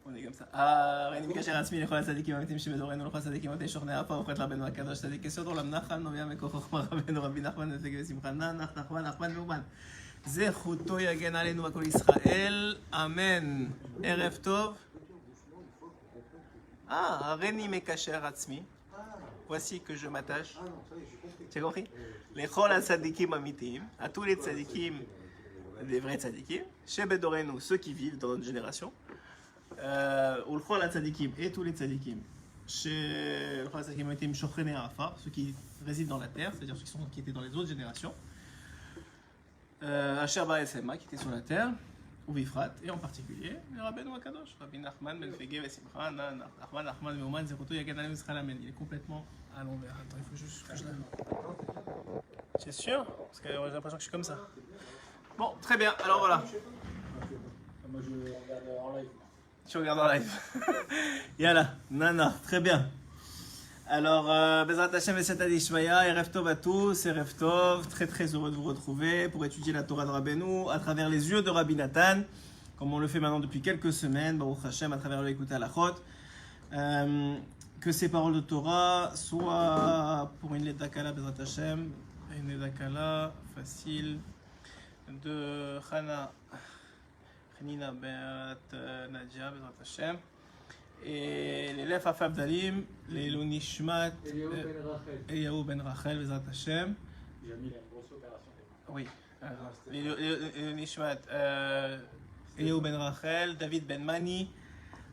On est comme ça. Ah, Renim Kacher Atzmi, les Chol Tzadikim, Amitim Shebedorenu, les Chol Tzadikim, Otei Shornei Afa, Ofret Rabbeinu Akadosh, Tzadik Yesod Olam, Nachman, Novia Mekor Chochma Rabbeinu, Rabbi Nachman, Tzedek Vesimcha, Nachman Meuman. Zechuto Yagen Aleinu Vakol Israël. Amen. Erev Tov. Ah, Renim Kacher Atzmi. Voici que je m'attache. Tu as compris? Les Chol Tzadikim Amitim, à tous les Tzadikim, des vrais Tzadikim, Shebedorenu, ceux qui vivent dans notre génération. Ulchol Tzadikim et tous les Tzadikim, chez Ulchol Tzadikim Amitim Shochrene Afar, ceux qui résident dans la terre, c'est-à-dire ceux qui étaient dans les autres générations, Asher Ba'esema, qui étaient sur la terre, ou Bifrat, et en particulier, Rabbeinu Akadosh, Rabbi Nachman Ben Fege Vesimcha, Nachman Meuman, Zechuto Yagen Aleinu Israël, Amen. Il est complètement à l'envers. Attends, il faut juste que je la... C'est sûr? Parce que j'ai l'impression que je suis comme ça. Bon, très bien, alors voilà. Moi je regarde en live. Tu regardes en live. Yalla, nana, très bien. Alors, Bezrat Hashem et Seta Dishmaya, Erev Tov à tous, Erev Tov, très très heureux de vous retrouver pour étudier la Torah de Rabbeinu à travers les yeux de Rabbi Nathan, comme on le fait maintenant depuis quelques semaines, Baruch Hashem, à travers le Écoute à la Chot. Que ces paroles de Torah soient pour une Ledakala, Bezrat Hashem, une Ledakala facile de Hanina Beat Nadia, Bezrat Hashem. Et l'élève Afab Dalim, les Nishmat, Eliyahu Ben Rachel, Bezrat Hashem. Jamil a une grosse opération. Oui. Les Nishmat, Eliyahu Ben Rachel, David Ben Mani,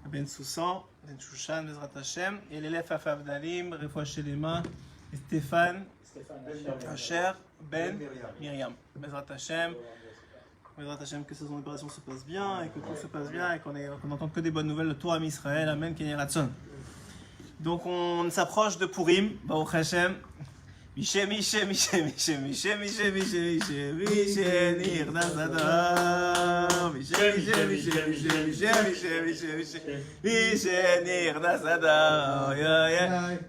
Ben Soussan, Ben Shushan, Bezrat Hashem. Et l'élève Afab Dalim, Refoua Shelema, Stéphane Asher Ben Myriam, Bezrat Hashem. Bezrat Hashem, que son opération se passe bien et que tout se passe bien et qu'on n'entende que des bonnes nouvelles de Torah Israël. Amen, Kenny Ratson. Donc on s'approche de Purim, Baruch Hashem. Mishem, Mishem, Mishem, Mishem, Mishem, Mishem, Mishem, Mishem, Mishem, Nirnas Adam. Mishem, Mishem, Mishem, Mishem, Mishem, Mishem, Mishem, Mishem, Mishem, Nirnas Adam.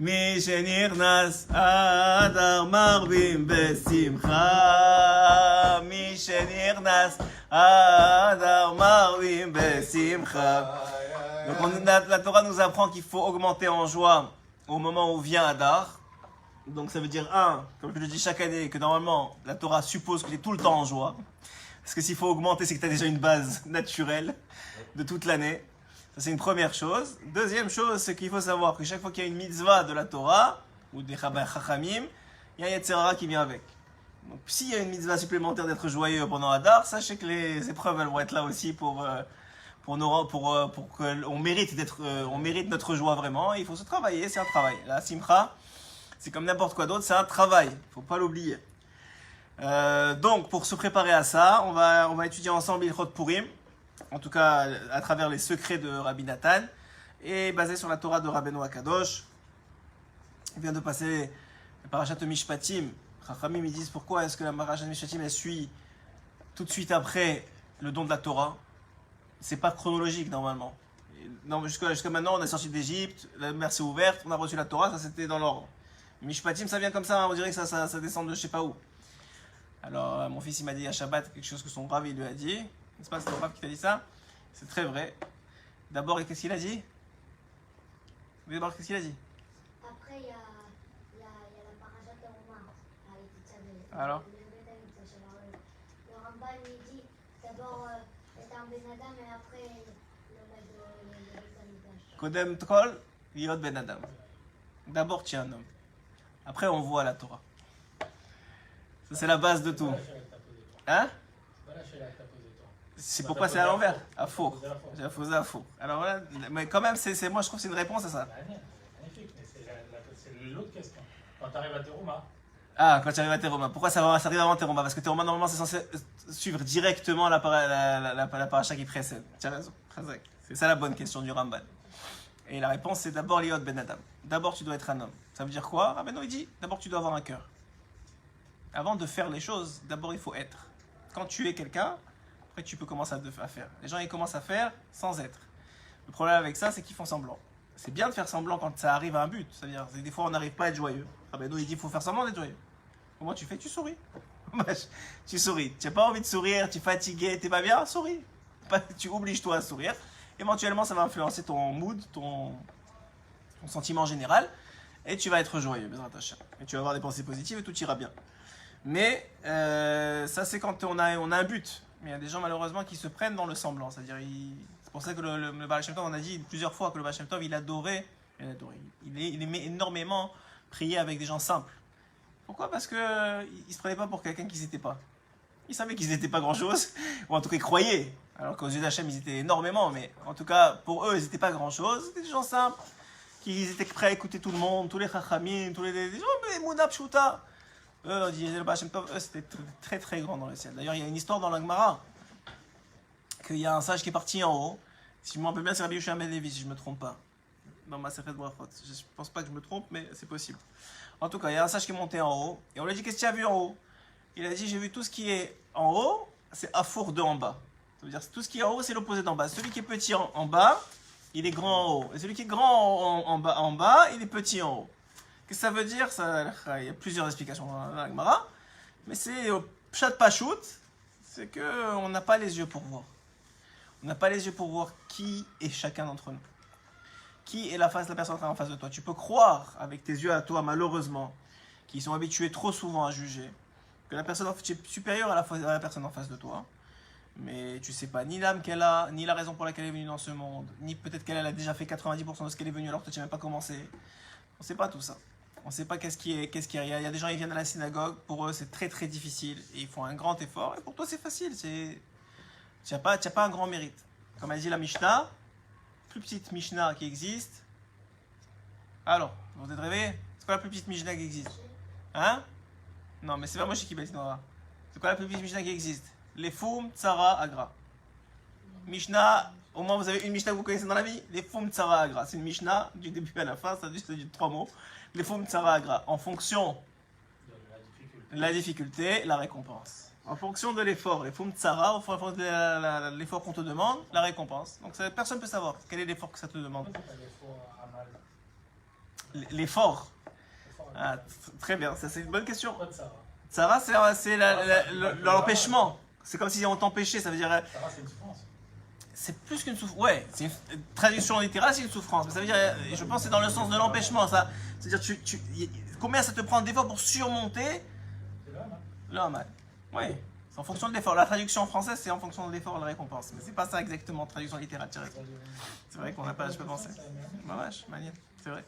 Mishem, Nirnas Adam, Marbim Besimcha. Mishem, Nirnas Adam, Marbim Besimcha. Donc la Torah nous apprend qu'il faut augmenter en joie au moment où vient Adar. Donc ça veut dire, comme je le dis chaque année, que normalement la Torah suppose que tu es tout le temps en joie. Parce que s'il faut augmenter, c'est que tu as déjà une base naturelle de toute l'année. Ça c'est une première chose. Deuxième chose, c'est qu'il faut savoir que chaque fois qu'il y a une mitzvah de la Torah, ou des chachamim, il y a un Yetzer Hara qui vient avec. Donc s'il y a une mitzvah supplémentaire d'être joyeux pendant Adar, sachez que les épreuves elles vont être là aussi pour qu'on mérite on mérite notre joie vraiment. Il faut se travailler, c'est un travail. La simcha, c'est comme n'importe quoi d'autre, c'est un travail, il ne faut pas l'oublier. Donc, pour se préparer à ça, on va étudier ensemble Ilchot Purim, en tout cas à travers les secrets de Rabbi Nathan, et basé sur la Torah de Rabbeinu Akadosh. Il vient de passer la Parashat Mishpatim. Chachamim, ils disent pourquoi est-ce que la Parashat Mishpatim elle suit tout de suite après le don de la Torah. C'est pas chronologique normalement. Non, jusqu'à maintenant, on est sorti d'Égypte, la mer s'est ouverte, on a reçu la Torah, ça c'était dans l'ordre. Mishpatim, ça vient comme ça, on dirait que ça descend de je sais pas où. Alors, mon fils, il m'a dit à Shabbat quelque chose que son Rav, il lui a dit. N'est-ce pas, c'est ton Rav qui t'a dit ça? C'est très vrai. D'abord, qu'est-ce qu'il a dit? D'abord, qu'est-ce qu'il a dit? Après, il y a la parashat de Romain. Alors? Le Rambam, il dit d'abord, c'est un Ben Adam et après, le Betamikdash. Kodem Tkol, Liot Ben Adam. D'abord, tu es un homme. Après, on voit la Torah. Ça, c'est la base de tout. Hein? C'est pourquoi c'est à l'envers. À faux. J'ai posé à faux. Alors voilà, mais quand même, moi je trouve que c'est une réponse à ça. Magnifique, mais c'est l'autre question. Quand tu arrives à Teruma. Ah, quand tu arrives à Teruma. Pourquoi ça arrive avant Teruma? Parce que Teruma, normalement, c'est censé suivre directement la paracha qui précède. Tu as raison. C'est ça la bonne question du Ramban. Et la réponse, c'est d'abord Liot Ben Adam. D'abord, tu dois être un homme. Ça veut dire quoi? Ah ben non, il dit, d'abord, tu dois avoir un cœur. Avant de faire les choses, d'abord, il faut être. Quand tu es quelqu'un, après, tu peux commencer à faire. Les gens, ils commencent à faire sans être. Le problème avec ça, c'est qu'ils font semblant. C'est bien de faire semblant quand ça arrive à un but. C'est-à-dire, des fois, on n'arrive pas à être joyeux. Ah ben non, il dit, il faut faire semblant d'être joyeux. Comment tu fais? Tu souris. Tu souris. Tu n'as pas envie de sourire, tu es fatigué, tu n'es pas bien, souris. Tu obliges-toi à sourire. éventuellement ça va influencer ton mood, ton sentiment général, et tu vas être joyeux, Bezrat Hashem. Et tu vas avoir des pensées positives et tout ira bien. Mais ça c'est quand on a un but. Mais il y a des gens malheureusement qui se prennent dans le semblant. C'est-à-dire, c'est pour ça que le Baal Shem Tov, on a dit plusieurs fois que le Baal Shem Tov, il aimait énormément prier avec des gens simples. Pourquoi? Parce qu'il ne se prenait pas pour quelqu'un qu'ils n'étaient pas. Ils savaient qu'ils n'étaient pas grand-chose, ou en tout cas ils croyaient. Alors qu'aux yeux d'Hachem, ils étaient énormément, mais en tout cas, pour eux, ils n'étaient pas grand-chose. C'était des gens simples, qui étaient prêts à écouter tout le monde, tous les chachamim, tous les gens, mais Mouna Pshuta. Eux, on disait le Baal Shem Tov, eux, c'était très très grand dans le ciel. D'ailleurs, il y a une histoire dans la Gemara, qu'il y a un sage qui est parti en haut. Si je me rappelle bien, c'est Rabbi Yoshua ben Levi, si je ne me trompe pas. Dans ma Seferet Brachot. Je ne pense pas que je me trompe, mais c'est possible. En tout cas, il y a un sage qui est monté en haut, et on lui a dit, qu'est-ce que tu as vu en haut? Il a dit, j'ai vu tout ce qui est en haut, c'est Afour de en bas. Ça veut dire, tout ce qui est en haut, c'est l'opposé d'en bas. Celui qui est petit en bas, il est grand en haut. Et celui qui est grand en bas, il est petit en haut. Qu'est-ce que ça veut dire? Il y a plusieurs explications dans la Gemara. Mais c'est au Pshat Pachout, c'est qu'on n'a pas les yeux pour voir. On n'a pas les yeux pour voir qui est chacun d'entre nous. Qui est la personne en face de toi. Tu peux croire avec tes yeux à toi, malheureusement, qui sont habitués trop souvent à juger, que la personne est supérieure à la personne en face de toi. Mais tu ne sais pas ni l'âme qu'elle a, ni la raison pour laquelle elle est venue dans ce monde, ni peut-être qu'elle a déjà fait 90% de ce qu'elle est venue alors que tu n'as même pas commencé. On ne sait pas tout ça. On ne sait pas qu'est-ce qui est. Il y a des gens qui viennent à la synagogue, pour eux c'est très très difficile, et ils font un grand effort, et pour toi c'est facile, tu n'as pas un grand mérite. Comme a dit la Mishnah, plus petite Mishnah qui existe. Alors, vous êtes réveillés? C'est quoi la plus petite Mishnah qui existe? Hein? Non, mais c'est pas moi qui bête, non. C'est quoi la plus petite Mishnah qui existe? Les Foum, Tsara, Agra. Mishnah, au moins vous avez une Mishnah que vous connaissez dans la vie. Les Foum, Tsara, Agra. C'est une Mishnah du début à la fin, ça dit 3 mots. Les Foum, Tsara, Agra. En fonction de la difficulté, la récompense. En fonction de l'effort, les Foum, Tsara, en fonction de l'effort qu'on te demande, la récompense. Donc personne ne peut savoir quel est l'effort que ça te demande. L'effort. Ah, très bien, ça c'est une bonne question. Tsara, c'est l'empêchement. C'est comme si on t'empêchait, ça veut dire. Sarah, c'est une souffrance. C'est plus qu'une souffrance. Ouais, c'est une traduction littérale, c'est une souffrance. Mais ça veut dire, je pense que c'est dans le sens de l'empêchement. Ça. C'est-à-dire, combien ça te prend d'efforts pour surmonter le hamal? Oui, c'est en fonction de l'effort. La traduction française, c'est en fonction de l'effort, la récompense. Mais c'est pas ça exactement, traduction littérale. C'est vrai qu'on n'a pas, je peux penser. Vache, manière. C'est vrai.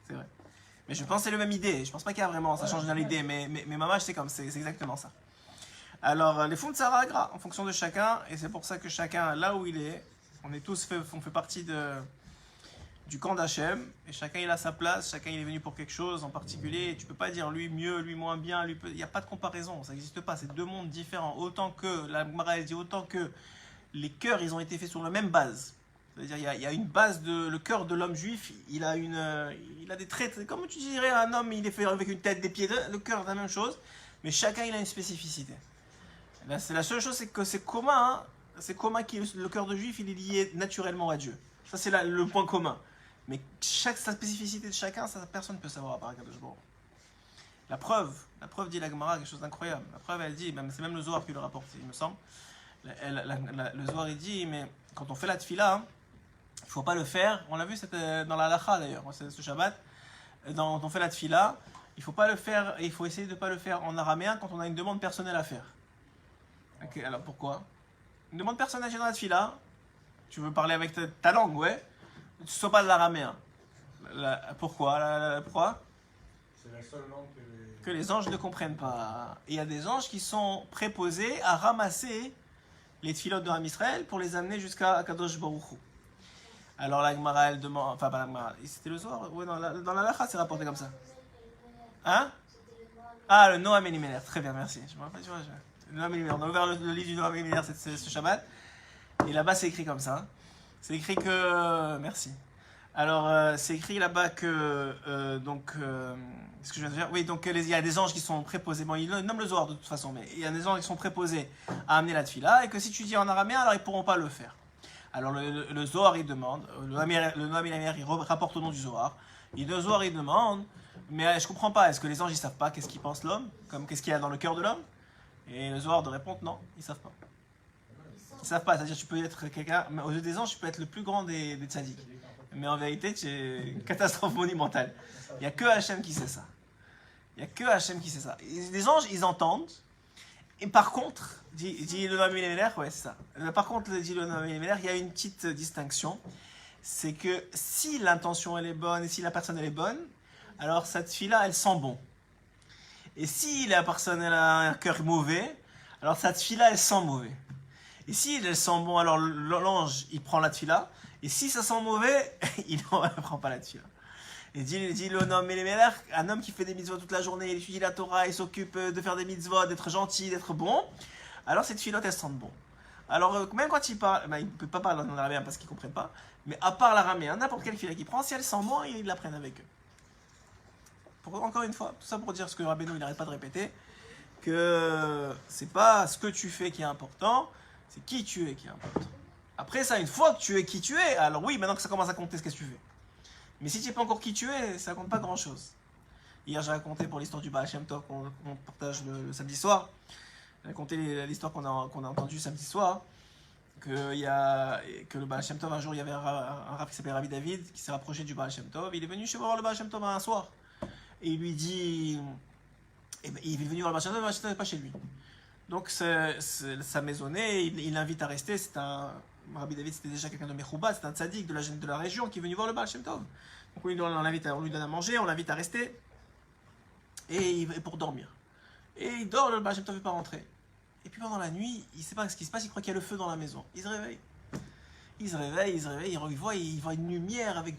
C'est vrai. Mais je pense que c'est la même idée. Je pense pas qu'il y a vraiment, ça change dans l'idée. Mais mamash, c'est exactement ça. Alors, les fonds de Sarah Agra, en fonction de chacun, et c'est pour ça que chacun, là où il est, on fait partie du camp d'Hachem, et chacun il a sa place, chacun il est venu pour quelque chose en particulier, et tu peux pas dire lui mieux, lui moins bien, il n'y a pas de comparaison, ça n'existe pas, c'est deux mondes différents, autant que, la Gemara elle dit, autant que les cœurs ils ont été faits sur la même base. C'est-à-dire il y a une base le cœur de l'homme juif, il a des traits, comme tu dirais un homme il est fait avec une tête, des pieds, le cœur c'est la même chose, mais chacun il a une spécificité. Là, c'est la seule chose, c'est que c'est commun, hein. C'est commun que le cœur de juif, il est lié naturellement à Dieu. Ça, c'est le point commun. Mais sa spécificité de chacun, ça, personne ne peut savoir à part Akadosh Baruch Hu. La preuve dit la Gemara quelque chose d'incroyable. La preuve, elle dit, c'est même le Zohar qui le rapporte, il me semble. Le Zohar, il dit, mais quand on fait la tefila, il ne faut pas le faire. On l'a vu, c'était dans la halacha d'ailleurs, c'est ce Shabbat. Quand on fait la tefila, il faut pas le faire, il faut essayer de ne pas le faire en araméen quand on a une demande personnelle à faire. Ok, alors pourquoi? Une demande personnelle dans la tefila, tu veux parler avec ta langue, ouais, tu ne sois pas de l'araméen. Pourquoi? Pourquoi? C'est la seule langue que les anges ne comprennent pas. Et il y a des anges qui sont préposés à ramasser les tefilot de Ham Israël pour les amener jusqu'à Kadosh Baruch Hu. Alors la Gemara, elle demande, enfin pas la Gemara, c'était le soir, ouais, dans la Lacha, c'est rapporté comme ça. Hein? Ah, le Noam Elimelech, très bien, merci. Je me rappelle, tu vois, on a ouvert le livre du Noam Elimelech ce Shabbat, et là-bas c'est écrit comme ça. C'est écrit que. Merci. Alors, c'est écrit là-bas que. Ce que je viens de dire. Oui, donc il y a des anges qui sont préposés. Bon, ils nomment le Zohar de toute façon, mais il y a des anges qui sont préposés à amener la tefila, et que si tu dis en araméen, alors ils ne pourront pas le faire. Alors, le Zohar il demande, le Noam Elimelech il rapporte au nom du Zohar, et le Zohar il demande, mais je ne comprends pas, est-ce que les anges ils ne savent pas qu'est-ce qu'ils pensent l'homme, comme qu'est-ce qu'il y a dans le cœur de l'homme? Et le Zohar de répondre non, ils ne savent pas. Ils savent pas, c'est-à-dire tu peux être quelqu'un, mais aux yeux des anges, tu peux être le plus grand des tzaddik. Mais en vérité, tu es une catastrophe monumentale. Il n'y a que Hachem qui sait ça. Il n'y a que Hachem qui sait ça. Et les anges, ils entendent. Et par contre, dit le Noam Elimelech, ouais, c'est ça. Par contre, dit le Noam Elimelech, il y a une petite distinction. C'est que si l'intention elle est bonne et si la personne elle est bonne, alors cette fille-là, elle sent bon. Et si la personne elle a un cœur mauvais, alors cette fille-là, elle sent mauvais. Et si elle sent bon, alors l'ange, il prend la fille-là. Et si ça sent mauvais, il ne prend pas la fille-là. Et dit le Noam Elimelech, un homme qui fait des mitzvot toute la journée, il étudie la Torah, il s'occupe de faire des mitzvot, d'être gentil, d'être bon, alors cette fille-là, elle sent bon. Alors, même quand il parle, il ne peut pas parler en araméen parce qu'ils ne comprennent pas, mais à part l'araméen, n'importe quelle fille qu'il prend, si elle sent bon, ils l'apprennent avec eux. Encore une fois, tout ça pour dire ce que Rabbeinu il n'arrête pas de répéter, que c'est pas ce que tu fais qui est important, c'est qui tu es qui est important. Après ça, une fois que tu es qui tu es, alors oui, maintenant que ça commence à compter ce que tu fais. Mais si tu n'es pas encore qui tu es, ça compte pas grand chose. Hier, j'ai raconté pour l'histoire du Baal Shem Tov qu'on partage le samedi soir. J'ai raconté l'histoire qu'on a entendue samedi soir. Que le Baal Shem Tov, un jour, il y avait un rabbin qui s'appelait Rabbi David qui s'est rapproché du Baal Shem Tov. Il est venu chez moi voir le Baal Shem Tov un soir. Et il lui dit. Il est venu voir le Baal Shem Tov, le Baal Shem Tov n'est pas chez lui. Donc, sa maisonnée, il l'invite à rester. Rabbi David, c'était déjà quelqu'un de Mechouba, c'était un tzaddik de la région qui est venu voir le Baal Shem Tov. Donc, on lui donne à manger, on l'invite à rester. Et pour dormir. Et il dort, le Baal Shem Tov ne veut pas rentrer. Et puis pendant la nuit, il ne sait pas ce qui se passe, il croit qu'il y a le feu dans la maison. Il se réveille, il voit une lumière avec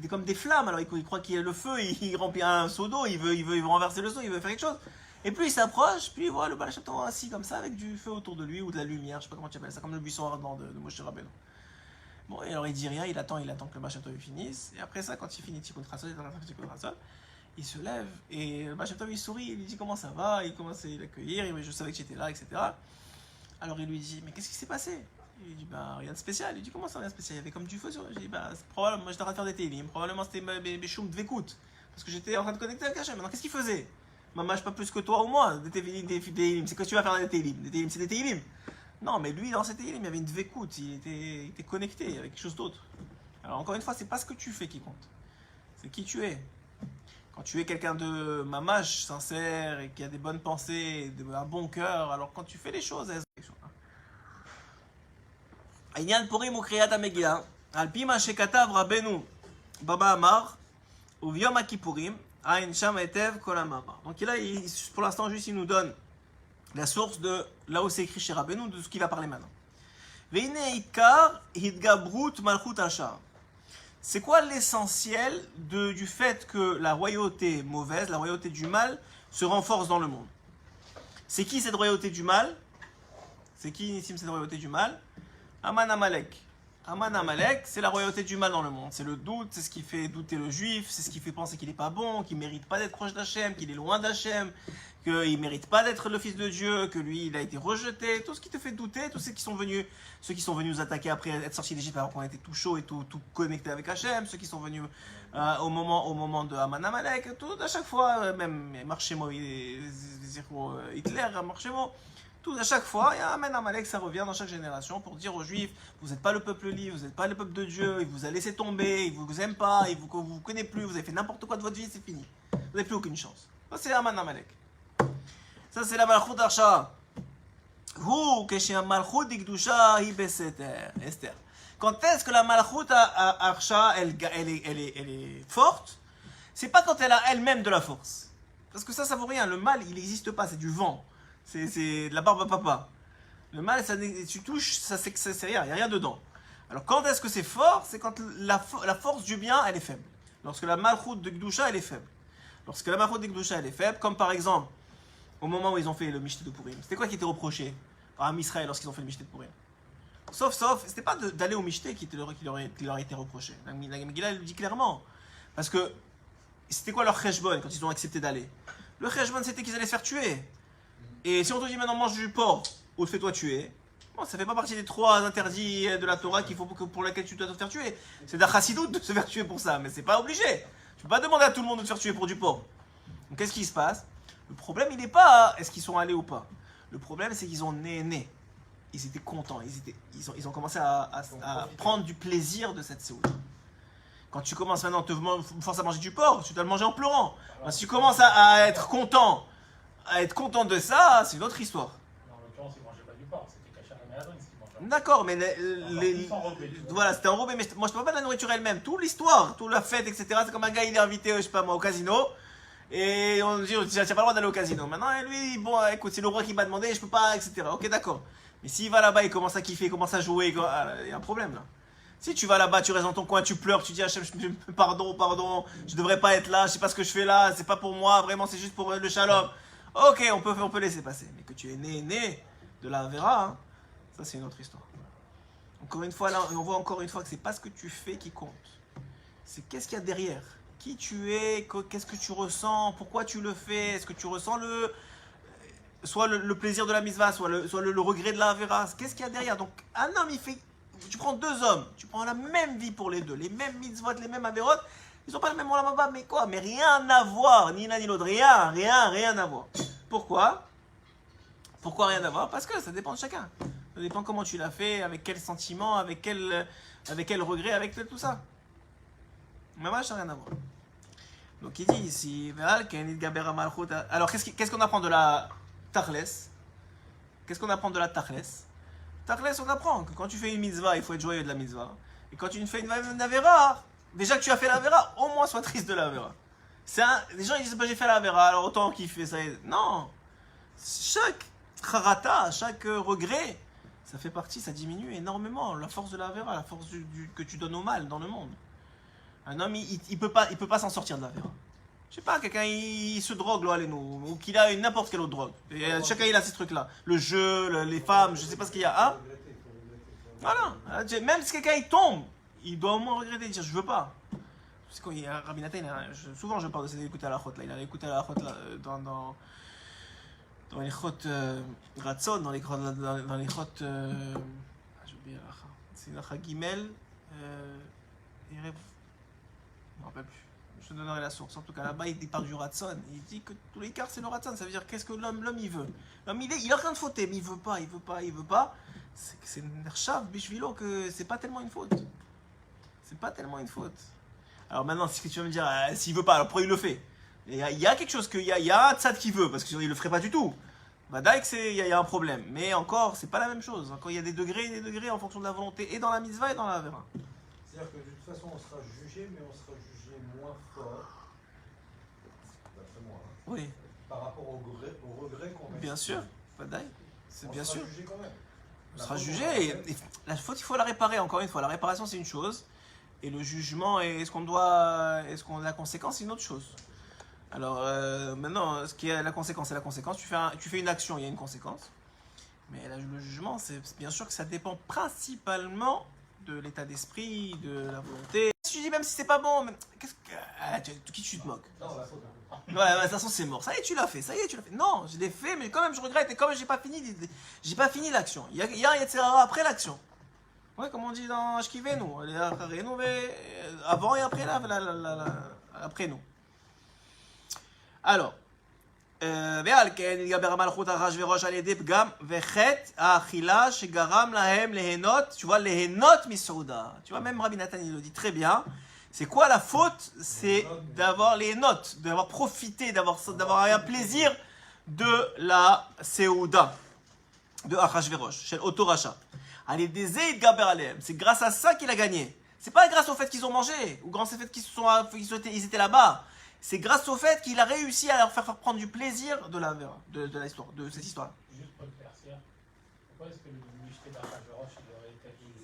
comme des flammes. Alors il croit qu'il y a le feu, il remplit un seau d'eau, il veut renverser le seau, il veut faire quelque chose. Et puis il s'approche, puis il voit le Baal Shem Tov assis comme ça avec du feu autour de lui ou de la lumière, je sais pas comment tu appelles ça, comme le buisson ardent de Moshe Rabbeinu. Bon, et alors il dit rien, il attend que le Baal Shem Tov finisse. Et après ça, quand il finit Tikkun Chatzot, il se lève et le Baal Shem Tov il sourit, il lui dit comment ça va, il commence à l'accueillir, je savais que j'étais là, etc. Alors il lui dit mais qu'est-ce qui s'est passé? Il lui dit rien de spécial. Il lui dit comment ça rien de spécial? Il y avait comme du feu sur. Je dis c'est probablement moi j'étais en train de faire des télim, probablement c'était mes choum dvekout parce que j'étais en train de connecter avec Hachem. Maintenant qu'est-ce qu'il faisait? Maman, pas plus que toi ou moi des télim. C'est que tu vas faire des télim? Des télim, c'est des télim. Non, mais lui dans ses télim il y avait une dvekout, il était connecté avec quelque chose d'autre. Alors encore une fois, c'est pas ce que tu fais qui compte, c'est qui tu es. Quand tu es quelqu'un de mamash, sincère et qui a des bonnes pensées, un bon cœur, alors quand tu fais les choses, elles sont. Aïnyan Purim ou Kriyat HaMegillah, Alpi ma shekatav Rabbeinu Baba Amar, ou Yom HaKippurim, Aïn Sham Etev Kol HaMamar. Donc là, pour l'instant, juste il nous donne la source de là où c'est écrit chez Rabbeinu, de ce qu'il va parler maintenant. Veine Itkar Hidgabrut Malchut Hashar. C'est quoi l'essentiel du fait que la royauté mauvaise, la royauté du mal, se renforce dans le monde? C'est qui cette royauté du mal? C'est qui ici cette royauté du mal? Aman Amalek. Aman Amalek, c'est la royauté du mal dans le monde. C'est le doute, c'est ce qui fait douter le juif, c'est ce qui fait penser qu'il n'est pas bon, qu'il ne mérite pas d'être proche d'Hachem, qu'il est loin d'Hachem, qu'il ne mérite pas d'être le fils de Dieu, que lui, il a été rejeté. Tout ce qui te fait douter, tous ceux qui sont venus nous attaquer après être sortis d'Égypte alors qu'on était tout chaud et tout connecté avec Hachem, ceux qui sont venus au moment de Aman Amalek, tout, à chaque fois, même Marchemo, Hitler, Marchemo, tout, à chaque fois, il y a Aman Amalek, ça revient dans chaque génération pour dire aux Juifs, vous n'êtes pas le peuple libre, vous n'êtes pas le peuple de Dieu, il vous a laissé tomber, il ne vous aime pas, il ne vous connaît plus, vous avez fait n'importe quoi de votre vie, c'est fini. Vous n'avez plus aucune chance. Ça, c'est Aman Amalek. Ça, c'est la Malchut Arsha. Esther. Quand est-ce que la Malchut Arsha, elle est forte? C'est pas quand elle a elle-même de la force. Parce que ça vaut rien. Le mal, il n'existe pas, c'est du vent. C'est de la barbe à papa. Le mal, tu touches, c'est rien, il n'y a rien dedans. Alors quand est-ce que c'est fort? C'est quand la force du bien, elle est faible. Lorsque la Malchut de Gdusha, elle est faible. Lorsque la Malchut de Gdusha, elle est faible, comme par exemple, au moment où ils ont fait le Mishté de Purim. C'était quoi qui était reproché par Israël lorsqu'ils ont fait le Mishté de Purim? Sauf, c'était pas d'aller au Mishté qui leur a été reproché. La Megillah le dit clairement. Parce que c'était quoi leur cheshbon quand ils ont accepté d'aller? Le cheshbon, c'était qu'ils allaient se faire tuer. Et si on te dit maintenant mange du porc ou fais-toi tuer, bon, ça fait pas partie des 3 interdits de la Torah pour lesquels tu dois te faire tuer. C'est d'un chassidoute de se faire tuer pour ça, mais c'est pas obligé. Tu peux pas demander à tout le monde de se faire tuer pour du porc. Donc qu'est-ce qui se passe? Le problème, il n'est pas est-ce qu'ils sont allés ou pas. Le problème, c'est qu'ils ont né. ils étaient contents, ils ont commencé à prendre du plaisir de cette Séouda. Quand tu commences maintenant à te forcer à manger du porc, tu dois le manger en pleurant. Si tu commences à être content de ça, c'est une autre histoire. En l'occurrence, ils ne mangeaient pas du porc, c'était caché à la maladresse qu'ils mangeaient. D'accord, mais Voilà, c'était enrobé, mais moi je te parle pas de la nourriture elle-même, toute l'histoire, toute la fête, etc. C'est comme un gars, il est invité, je sais pas moi, au casino, et on dit, tu n'as pas le droit d'aller au casino. Maintenant, lui, bon, écoute, c'est le roi qui m'a demandé, je peux pas, etc. Ok, d'accord. Mais s'il va là-bas, il commence à kiffer, il commence à jouer, il y a un problème là. Si tu vas là-bas, tu restes dans ton coin, tu pleures, tu dis Hachem, pardon, je devrais pas être là, je sais pas ce que je fais là, c'est pas pour moi, vraiment c'est juste pour le shalom. Ok, on peut laisser passer. Mais que tu es né de la Avera, hein, ça c'est une autre histoire. Encore une fois, là, on voit encore une fois que c'est pas ce que tu fais qui compte. C'est qu'est-ce qu'il y a derrière. Qui tu es, qu'est-ce que tu ressens, pourquoi tu le fais, est-ce que tu ressens soit le plaisir de la mitzvah, soit le regret de la Avera. Qu'est-ce qu'il y a derrière. Donc un homme, tu prends deux hommes, tu prends la même vie pour les deux, les mêmes mitzvot, les mêmes averot, ils n'ont pas le même olam haba, mais quoi? Mais rien à voir, ni l'un ni l'autre, rien à voir. Pourquoi rien à voir? Parce que ça dépend de chacun. Ça dépend comment tu l'as fait, avec quel sentiment, avec quel regret, avec tout ça. Mais moi, ça n'a rien à voir. Donc il dit ici, alors qu'est-ce qu'on apprend de la Tachles? Qu'est-ce qu'on apprend de la Tachles? Tachles, on apprend que quand tu fais une mitzvah, il faut être joyeux de la mitzvah. Et quand tu fais une avera, déjà que tu as fait la avera, au moins sois triste de la avera. Les gens ils disent j'ai fait la avera, alors autant qu'il fait ça. Non. Chaque charata, chaque regret, ça fait partie, ça diminue énormément la force de la avera, la force que tu donnes au mal dans le monde. Un homme, il peut pas s'en sortir de la avera. Je sais pas, quelqu'un il se drogue, là, ou qu'il a n'importe quelle autre drogue. Et chacun il a ces trucs-là. Le jeu, les femmes, je sais pas ce qu'il y a. Hein? Voilà. Même si quelqu'un il tombe, il doit au moins regretter, dire je veux pas. Parce qu'il y a Rabbi Nathan, souvent je parle de ça, d'écouter à la chôte là. Il a écouté à la chôte là, dans les chôtes Ratson, dans les chôtes. J'ai oublié la chôte. C'est la chôte Gimel. Je me rappelle plus. Je te donnerai la source. En tout cas, là-bas, il parle du Ratson. Il dit que tous les quarts, c'est le Ratson. Ça veut dire qu'est-ce que l'homme il veut. L'homme, il est en train de fauter, mais il veut pas. C'est une nerchav, bishvilo, que c'est pas tellement une faute. C'est pas tellement une faute. Alors maintenant, si tu vas me dire, s'il veut pas, alors pourquoi il le fait? Il y a quelque chose il y a un tzad qui veut, parce qu'il le ferait pas du tout. Bah, il y a un problème. Mais encore, c'est pas la même chose. Encore, il y a des degrés en fonction de la volonté, et dans la mitzvah et dans la vera. C'est-à-dire que de toute façon, on sera jugé, mais on sera jugé moins fort, d'après moi, hein, Oui, par rapport au regret qu'on a. bien sûr. Badaï. C'est bien sûr. On sera jugé quand même. On sera jugé. Et la faute, il faut la réparer. Encore une fois, la réparation, c'est une chose. Et le jugement, la conséquence, c'est une autre chose. Alors, maintenant, ce qui est la conséquence, c'est la conséquence. Tu fais une action, il y a une conséquence. Mais le jugement, c'est bien sûr que ça dépend principalement de l'état d'esprit, de la volonté. Si tu dis même si c'est pas bon, mais qui tu te moques? Non, la faute. Ouais, de toute façon, c'est mort. Ça y est, tu l'as fait. Non, je l'ai fait, mais quand même, je regrette. Et quand même, j'ai pas fini l'action. Il y a un Yetzirah après l'action. Ouais, comme on dit dans Ashkivenu. Avant et après, après nous. Alors, ועל כן יתגבר המלכות על אחשוורוש על ידי פגם וחטא האכילה שגרם להם ליהנות, tu vois, ליהנות מסעודה. Tu vois, même Rabbi Nathan, il le dit très bien. C'est quoi la faute? C'est d'avoir les notes, d'avoir profité, d'avoir un plaisir de la Séouda de Achashverosh, chez Otoracha. Allez, des Gaber Aleem, c'est grâce à ça qu'il a gagné. C'est pas grâce au fait qu'ils ont mangé, ou grâce au fait qu'ils étaient là-bas. C'est grâce au fait qu'il a réussi à leur faire prendre du plaisir de l'histoire, de cette histoire. Juste pour éclaircir, pourquoi est-ce que le Mishté d'Achashverosh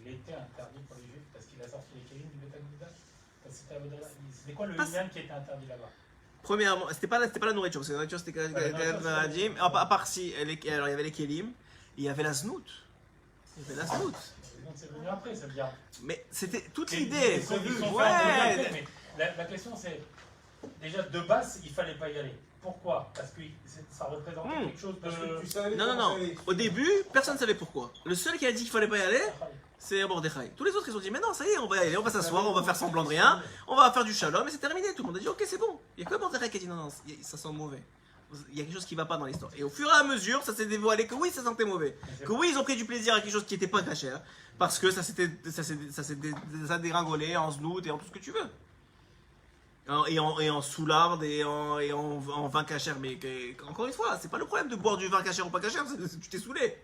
il était interdit pour les Juifs? Parce qu'il a sorti les Kélim du Beth Amikdash? C'était quoi le lien qui était interdit là-bas? Premièrement, c'était pas la nourriture, c'était à part si, alors il y avait les Kélim, il y avait la Znout. Donc c'est venu après, ça veut dire. Mais c'était toute l'idée. Ouais. Mais la question c'est, déjà de base, il fallait pas y aller. Pourquoi? Parce que ça représentait quelque chose de... Non. Au début, personne ne savait pourquoi. Le seul qui a dit qu'il fallait pas y aller, c'est Mordechai. Tous les autres, ils ont dit, mais non, ça y est, on va y aller, on va s'asseoir, on va faire semblant de rien, on va faire du shalom, et c'est terminé. Tout le monde a dit, ok, c'est bon. Il y a que Mordechai qui a dit, non, ça sent mauvais. il y a quelque chose qui ne va pas dans l'histoire. Et au fur et à mesure, ça s'est dévoilé que oui, ça sentait mauvais. Que oui, ils ont pris du plaisir à quelque chose qui n'était pas caché. Parce que ça s'est dégringolé en znout et en tout ce que tu veux. Et en soularde et en vin cachère. Mais encore une fois, c'est pas le problème de boire du vin cachère ou pas cachère, tu t'es saoulé.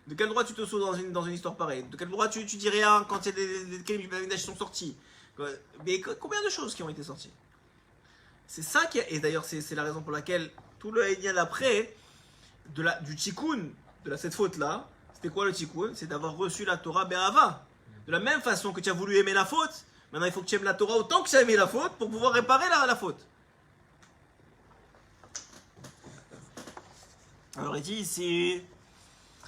De quel droit tu te sauves dans une histoire pareille? De quel droit tu dis rien quand il y a des crimes qui sont sortis? Mais combien de choses qui ont été sorties? C'est ça qui et d'ailleurs c'est la raison pour laquelle tout le Haïdien après du tikkun, cette faute là, c'était quoi le tikkun? C'est d'avoir reçu la Torah Be'ava. De la même façon que tu as voulu aimer la faute, maintenant il faut que tu aimes la Torah autant que tu as aimé la faute pour pouvoir réparer la faute. Alors il dit ici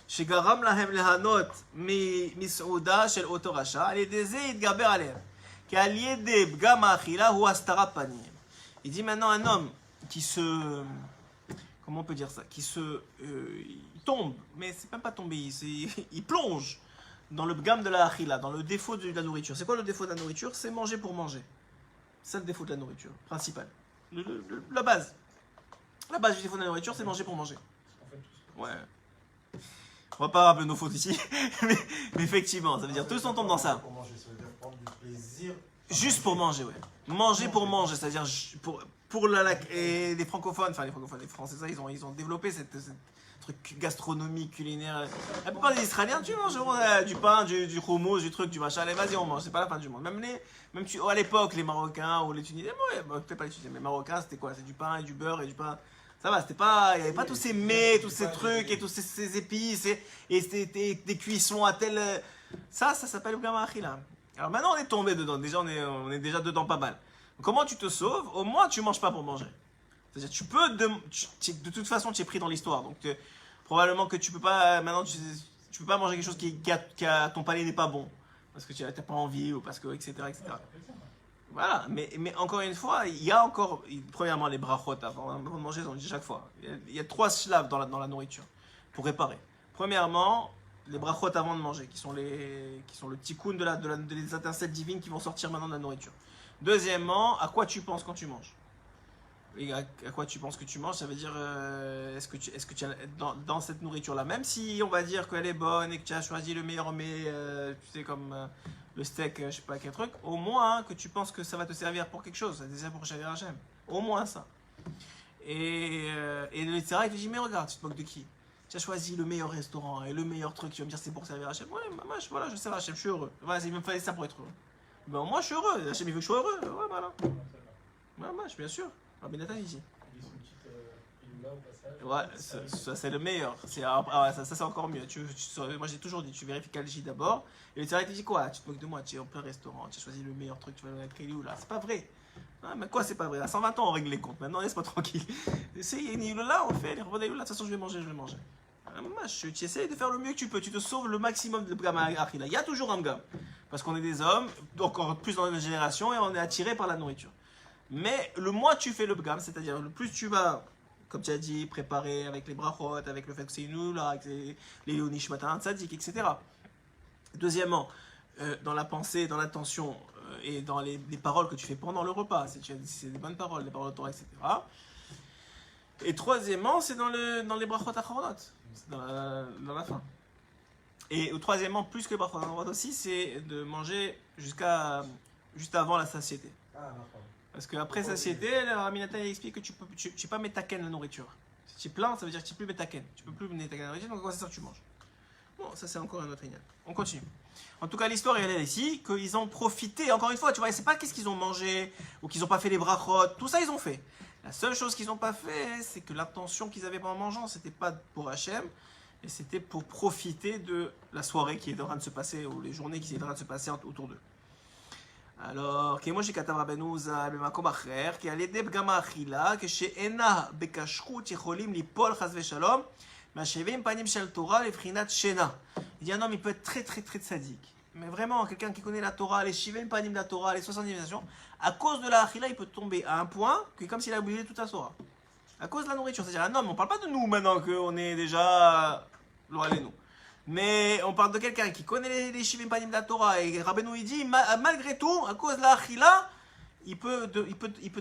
שגרם להם ליהנות מסעודה של אותו רשע, על ידי זה יתגבר עליהם. כי על ידי פגם האכילה הוא הסתרת פנים. Il dit maintenant un homme qui se... Comment on peut dire ça? Qui se... il tombe, mais c'est même pas tomber, il plonge dans le pgam de la achila, dans le défaut de la nourriture. C'est quoi le défaut de la nourriture? C'est manger pour manger. C'est le défaut de la nourriture, principal. La base. La base du défaut de la nourriture, c'est manger pour manger. Ouais. On va pas rappeler nos fautes ici, mais effectivement, ça veut dire tous on tombe dans ça. Pour manger, ça veut dire prendre du plaisir. Juste pour manger, ouais. Manger pour manger, c'est-à-dire et les francophones, enfin les Français, ça, ils ont développé cette truc gastronomie culinaire. La plupart des Israéliens, tu manges du pain, du hummus, du truc, du machin. Allez, vas-y, on mange. C'est pas la fin du monde. Même à l'époque, les Marocains ou les Tunisiens, peut-être pas les Tunisiens, mais les Marocains, c'était quoi? C'est du pain et du beurre et du pain. Ça va, il n'y avait pas tous ces mets, tous ces trucs et tous ces épices et des cuissons à tel. Ça s'appelle le gamma achila. Alors maintenant, on est tombé dedans. Déjà, on est déjà dedans pas mal. Comment tu te sauves? Au moins, tu manges pas pour manger. C'est-à-dire, tu peux. De toute façon, tu es pris dans l'histoire. Donc, probablement que tu peux pas. Maintenant, tu peux pas manger quelque chose qui ton palais n'est pas bon. Parce que tu n'as pas envie ou parce que. Etc. Voilà, mais encore une fois, il y a encore, premièrement, les brachot avant de manger, on le dit chaque fois. Il y a 3 slaves dans la nourriture pour réparer. Premièrement, les brachot avant de manger, qui sont le tikkun des étincelles divines qui vont sortir maintenant de la nourriture. Deuxièmement, à quoi tu penses quand tu manges? Et à quoi tu penses que tu manges, ça veut dire, est-ce que tu as, dans cette nourriture-là, même si on va dire qu'elle est bonne et que tu as choisi le meilleur mets, tu sais, comme le steak, je sais pas quel truc, au moins que tu penses que ça va te servir pour quelque chose, déjà pour servir Hachem. Au moins ça. Et le Tzara, il te dit, mais regarde, tu te moques de qui? Tu as choisi le meilleur restaurant et le meilleur truc, tu vas me dire c'est pour servir Hachem. Ouais, moi, voilà, je sers Hachem, je suis heureux. Voilà, il me fallait ça pour être heureux. Ben moi, je suis heureux. Hachem, il veut que je sois heureux. Ouais, voilà. Ouais, moi, bien sûr. Rabbi Nathan ici. Ouais, ça c'est le meilleur. Ça c'est encore mieux. Moi j'ai toujours dit, tu vérifies Kalji d'abord. Et le Tzara te dit quoi? Tu te moques de moi, tu es en plein restaurant, tu as choisi le meilleur truc, tu vas mettre Kéliou là. C'est pas vrai. Ah, mais quoi, c'est pas vrai? À 120 ans on règle les comptes. Maintenant laisse-moi tranquille. C'est là, on fait les repas de toute façon je vais manger. Tu essaies de faire le mieux que tu peux. Tu te sauves le maximum de Bgam Achila. Il y a toujours un Bgam. Parce qu'on est des hommes, encore plus dans notre génération, et on est attiré par la nourriture. Mais le moins tu fais le Bgam, c'est-à-dire le plus tu vas, comme tu as dit, préparer avec les brachot, avec le fait que c'est une là, avec les Yonish Matan, Tzadik, etc. Deuxièmement, dans la pensée, dans l'intention et dans les paroles que tu fais pendant le repas, si c'est des bonnes paroles, des paroles de Torah, etc. Et troisièmement, c'est dans les brachot acharonot, dans la fin. Et troisièmement, plus que les brachot acharonot aussi, c'est de manger juste avant la satiété. Parce qu'après satiété, Rabbi Nathan explique que tu peux pas métaken la nourriture. Si tu es plein, ça veut dire que tu peux plus métaken. Tu peux plus métaken la nourriture, donc c'est ça que tu manges. Bon, ça c'est encore un autre ignat. On continue. En tout cas, l'histoire elle est ici, qu'ils ont profité, encore une fois, tu vois, c'est pas qu'est-ce qu'ils ont mangé, ou qu'ils ont pas fait les brachot, tout ça ils ont fait. La seule chose qu'ils n'ont pas fait, c'est que l'intention qu'ils avaient pendant mangeant, c'était pas pour Hachem, et c'était pour profiter de la soirée qui est en train de se passer, ou les journées qui sont en train de se passer autour d'eux. Alors, כמו שכתב רבנו ז"ל במקום אחר, כי על ידי פגם האכילה, כשאינה בכשרות יכולים ליפול חס ושלום, מהשבעים פנים של תורה לבחינת שינה. Il dit un homme, il peut être très très très sadique. Mais vraiment, quelqu'un qui connaît la Torah, les 70 panim de la Torah, les 70 nations, à cause de la achila, il peut tomber à un point que comme s'il a oublié toute la Torah. À cause de la nourriture. C'est-à-dire, un homme, on ne parle pas de nous maintenant qu'on est déjà loin de nous. Mais on parle de quelqu'un qui connaît les Shivim Panim de la Torah et Rabbeinu il dit malgré tout, à cause de la achila, il peut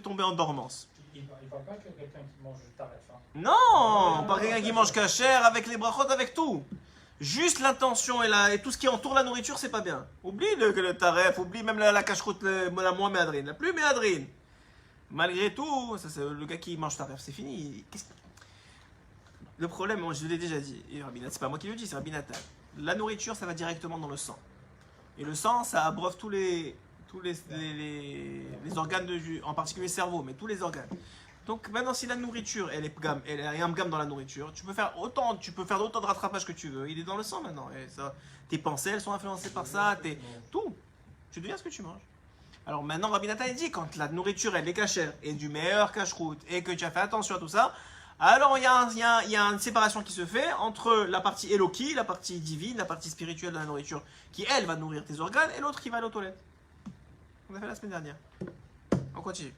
tomber en dormance. Il parle pas que quelqu'un qui mange taref. Hein. Non, pas quelqu'un qui mange cachère avec les brachot, avec tout. Juste l'intention et tout ce qui entoure la nourriture, c'est pas bien. Oublie le taref, oublie même la cache-route, la moins méadrine, la plus méadrine. Malgré tout, ça, c'est le gars qui mange taref, c'est fini. Le problème, moi, je l'ai déjà dit, et c'est pas moi qui le dis, c'est Rabbi Nathan. La nourriture, ça va directement dans le sang. Et le sang, ça abreuve tous les organes, en particulier le cerveau, mais tous les organes. Donc maintenant, si la nourriture, il y a un gamme dans la nourriture, tu peux faire autant de rattrapage que tu veux. Il est dans le sang maintenant. Et ça, tes pensées, elles sont influencées par ça, tout. Tu deviens ce que tu manges. Alors maintenant, Rabbi Nathan, il dit, quand la nourriture, elle est cachère, et du meilleur cache-route, et que tu as fait attention à tout ça, alors il y a une séparation qui se fait entre la partie Eloki, la partie divine, la partie spirituelle de la nourriture, qui elle va nourrir tes organes, et l'autre qui va aller aux toilettes. On a fait la semaine dernière. On continue.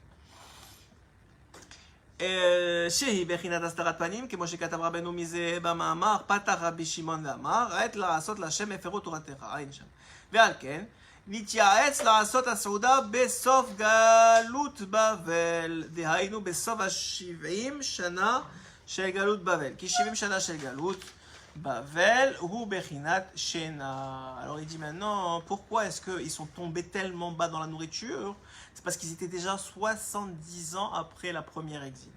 שהיא בחינת הסתרת פנים, כמו שכתב רבנו מזה במאמר, פתח רבי שמעון ואמר, עת לעשות להשם הפרו תורתך, אין שם. ועל כן, נתייעץ לעשות הסעודה בסוף גלות בבל, דהיינו בסוף 70 שנה של גלות בבל. כי 70 שנה של גלות Bavel ou Bechinat Shena. Alors il dit maintenant, pourquoi est-ce qu'ils sont tombés tellement bas dans la nourriture? C'est parce qu'ils étaient déjà 70 ans après la première exil.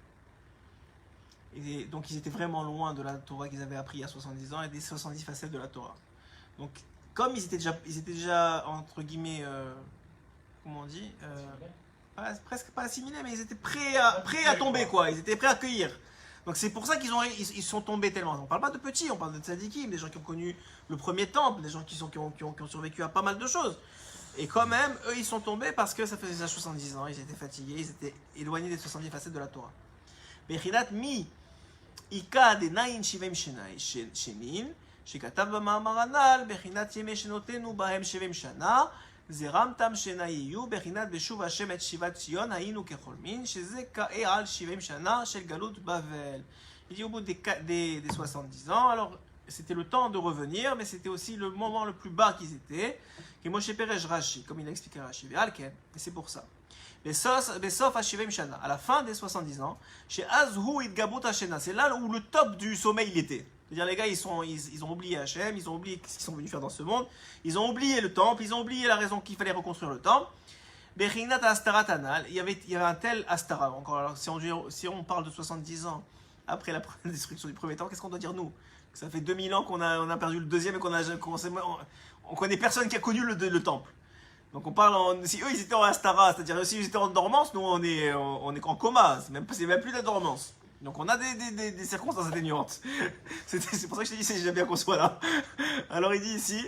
Et donc ils étaient vraiment loin de la Torah qu'ils avaient appris il y a 70 ans et des 70 facettes de la Torah. Donc comme ils étaient déjà entre guillemets, comment on dit, presque pas assimilés, mais ils étaient prêts à tomber quoi. Ils étaient prêts à accueillir. Donc c'est pour ça qu'ils sont tombés tellement. On ne parle pas de petits, on parle de tzadikim, des gens qui ont connu le premier temple, des gens qui ont survécu à pas mal de choses. Et quand même, eux, ils sont tombés parce que ça faisait déjà 70 ans, ils étaient fatigués, ils étaient éloignés des 70 facettes de la Torah. Bechinat mi ika de nain shivim shenin, shekatav b'ma'amar anal, bechinat yemei shenotenu bahem shivim shana, זרם תם שנה יהיו בחינת בשוב השם את שיבת ציון היינו ככל מין שזה כאה על 70 שנה של גלות בבל. Il dit au bout des 70 ans, alors c'était le temps de revenir, mais c'était aussi le moment le plus bas qu'ils étaient, que Moshe Perej Rashi, comme il a expliqué Rashi, et c'est pour ça. בסוף ה-70 שנה, à la fin des 70 ans, שאז הוא התגברות השינה, c'est là où le top du sommeil il était. C'est-à-dire les gars, ils ont oublié Hachem, ils ont oublié ce qu'ils sont venus faire dans ce monde, ils ont oublié le temple, ils ont oublié la raison qu'il fallait reconstruire le temple. Bechinat Astarat Anal, il y avait un tel Astara. Encore, alors, si on parle de 70 ans après la destruction du premier temple, qu'est-ce qu'on doit dire nous? Ça fait 2000 ans qu'on a perdu le deuxième et on connaît personne qui a connu le temple. Donc on parle, si eux ils étaient en Astara, c'est-à-dire si ils étaient en dormance, nous on est en coma, c'est même plus de la dormance. Donc on a des circonstances atténuantes. C'est pour ça que je te dis, j'aime bien qu'on soit là. Alors il dit ici,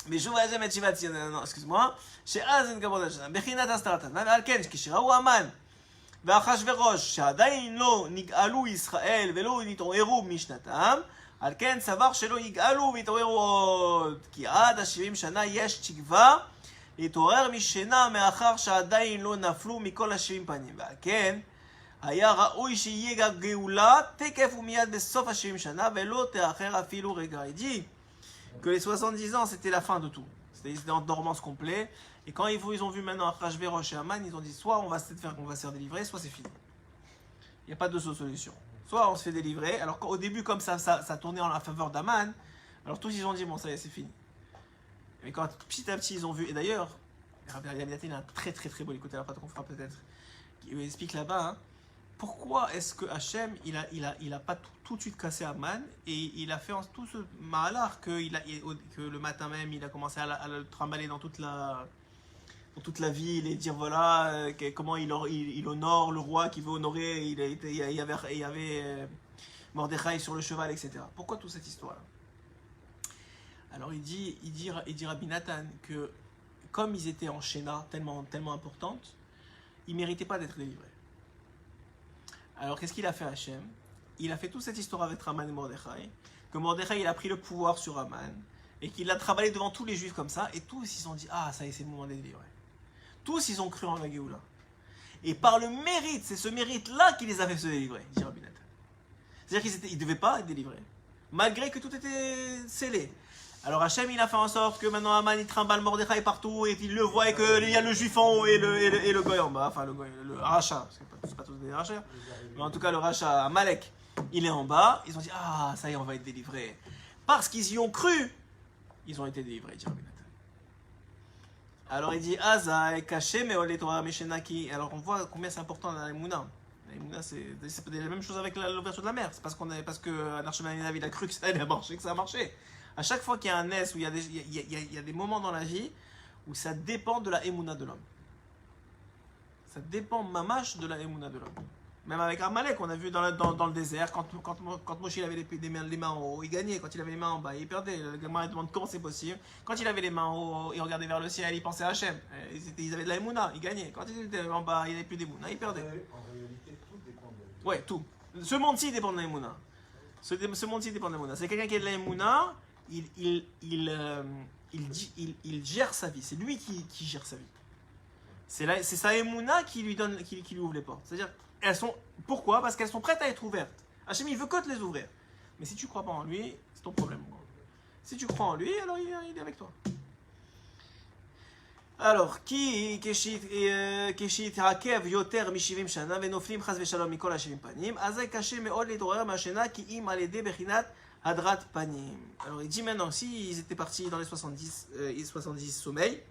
mais je vois jamais Chivati, non, excuse-moi, chez Azen Gabodajana, Bechinat Astaratan, ועל כן, כשראו המן ואחשוורוש שעדיין לא נגאלו ישראל ולא נתעוררו משנתם, על כן סבר שלא יגאלו ויתעוררו עוד, כי עד ה-70 שנה יש תקווה להתעורר משינה מאחר שעדיין לא נפלו מכל ה-70 פנים, ועל כן היה ראוי שיהיה גאולה תקף ומיד בסוף ה-70 שנה ולא תאחר אפילו רגע. Il dit que les 70 ans c'était la fin de tout, c'était en dormance complet, et quand ils ont vu maintenant Achashverosh et Haman, ils ont dit soit on va se faire délivrer, soit c'est fini. Il n'y a pas de solution. Soit on se fait délivrer, alors qu'au début comme ça tournait en la faveur d'Haman, alors tous ils ont dit bon ça y est c'est fini. Mais quand petit à petit ils ont vu, et d'ailleurs Rabbi Nathan a un très très très beau, écoutez la phrase qu'on fera peut-être, qui explique là-bas, hein, pourquoi est-ce que Hachem il a pas tout de suite cassé Haman et il a fait tout ce mahalar que le matin même il a commencé à le trimballer dans toute la ville et dire voilà comment il honore le roi qui veut honorer, il y avait Mordechai sur le cheval, etc. Pourquoi toute cette histoire-là? Alors il dit Rabbi Nathan que comme ils étaient en Shena tellement importante, ils ne méritaient pas d'être délivrés. Alors qu'est-ce qu'il a fait Hachem? Il a fait toute cette histoire avec Haman et Mordechai, que Mordechai il a pris le pouvoir sur Haman, et qu'il l'a travaillé devant tous les juifs comme ça, et tous ils ont dit ah ça y est c'est le moment de délivrer. Tous ils ont cru en la Géoula. Et par le mérite, c'est ce mérite-là qui les a fait se délivrer, dit Rabbi Nathan. C'est-à-dire qu'ils ne devaient pas être délivrés, malgré que tout était scellé. Alors Hachem il a fait en sorte que maintenant Haman il trimballe Mordechai partout, et il le voit et qu'il y a le juif en haut et le goy en bas, enfin le Aracha, c'est pas tout tous des rachats. Mais en tout cas, le rachat Amalek, il est en bas. Ils ont dit, ah, ça y est, on va être délivrés. Parce qu'ils y ont cru, ils ont été délivrés, dit Rabbi Nathan. Alors il dit, Aza est caché, mais Olé Torah Meshenaki. Alors on voit combien c'est important dans la Mouna. La Mouna, c'est la même chose avec l'ouverture de la mer. C'est parce qu'un archevêque il a cru que ça allait marcher, que ça a marché. À chaque fois qu'il y a un S, où il y a des moments dans la vie où ça dépend de la Emouna de l'homme. Ça dépend mamache de la Emouna de l'homme. Même avec Amalek, on a vu dans le désert, quand Moshe il avait les mains en haut, il gagnait. Quand il avait les mains en bas, il perdait. Le gamin demande comment c'est possible. Quand il avait les mains en haut, il regardait vers le ciel, il pensait à Hachem. Ils avaient de la Emouna, il gagnait. Quand il était en bas, il n'avait plus d'Emouna, il perdait. En réalité, tout dépend de la Ouais, tout. Ce monde-ci dépend de la Emouna. Ce monde-ci dépend de la Emouna. C'est quelqu'un qui a de la Emouna, il gère sa vie. C'est lui qui gère sa vie. C'est sa Emouna qui lui ouvre les portes. C'est-à-dire, pourquoi? Parce qu'elles sont prêtes à être ouvertes. Hachem, il veut que te les ouvrir. Mais si tu ne crois pas en lui, c'est ton problème. Si tu crois en lui, alors il est avec toi. Alors, qui keshit hakev yoter mishivim shana venoflim chas veshalom mikol hashivim panim azay kaché meod letorer mashena ki im alede bechinat hadrat panim. Alors il dit maintenant, si ils étaient partis dans les 70 sommeils,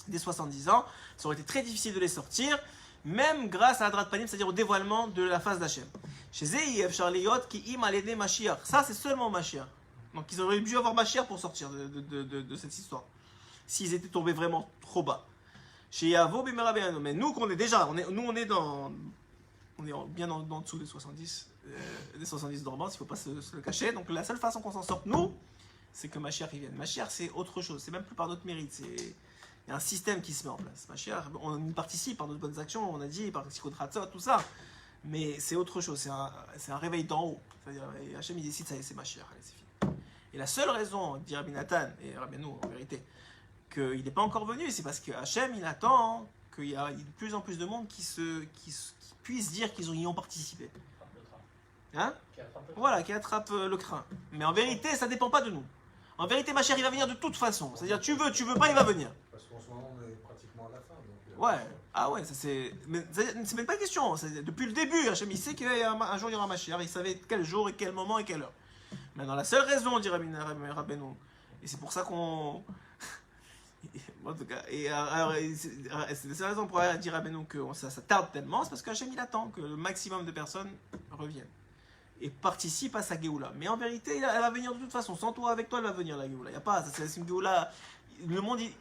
des 70 ans, ça aurait été très difficile de les sortir, même grâce à Hadrat Panim, c'est-à-dire au dévoilement de la face d'Hachem. Chez Zeïev, Charliot, qui im alédé Mashiach. Ça, c'est seulement Mashiach. Donc, ils auraient dû avoir Mashiach pour sortir de cette histoire. S'ils étaient tombés vraiment trop bas. Chez Yavo, Bimerabeano. Mais nous, on est bien en dessous des 70 dormants, il ne faut pas se le cacher. Donc, la seule façon qu'on s'en sorte, nous, c'est que Mashiach y vienne. Mashiach, c'est autre chose. C'est même plus par notre mérite. Il y a un système qui se met en place. Mashiach, on y participe par notre bonnes actions, on a dit, par Sikot tout ça. Mais c'est autre chose, c'est un réveil d'en haut. C'est-à-dire, Hachem, il décide, ça y est, c'est Mashiach, allez, c'est fini. Et la seule raison, dit Rabbi Nathan, et Rabbi nous, en vérité, qu'il n'est pas encore venu, c'est parce que Hachem, il attend qu'il y a de plus en plus de monde qui puissent dire qu'ils y ont participé. Hein? Voilà, qui attrape le crin. Mais en vérité, ça ne dépend pas de nous. En vérité, Mashiach, il va venir de toute façon. C'est-à-dire, tu veux pas, il va venir. Parce qu'en ce moment, on est pratiquement à la fin. Donc, ouais, ah ouais, ça c'est. Mais c'est même pas une question. Depuis le début, Hachem, il sait qu'un jour il y aura Mashiach. Il savait quel jour et quel moment et quelle heure. Maintenant, la seule raison, dit Rabbeinu, et c'est pour ça qu'on. En tout cas, c'est la seule raison pour dire Rabbeinu que ça tarde tellement, c'est parce qu'Hachem il attend que le maximum de personnes reviennent et participe à sa Géoula. Mais en vérité, elle va venir de toute façon. Sans toi, avec toi, elle va venir la Géoula. Il n'y a pas, c'est une Géoula.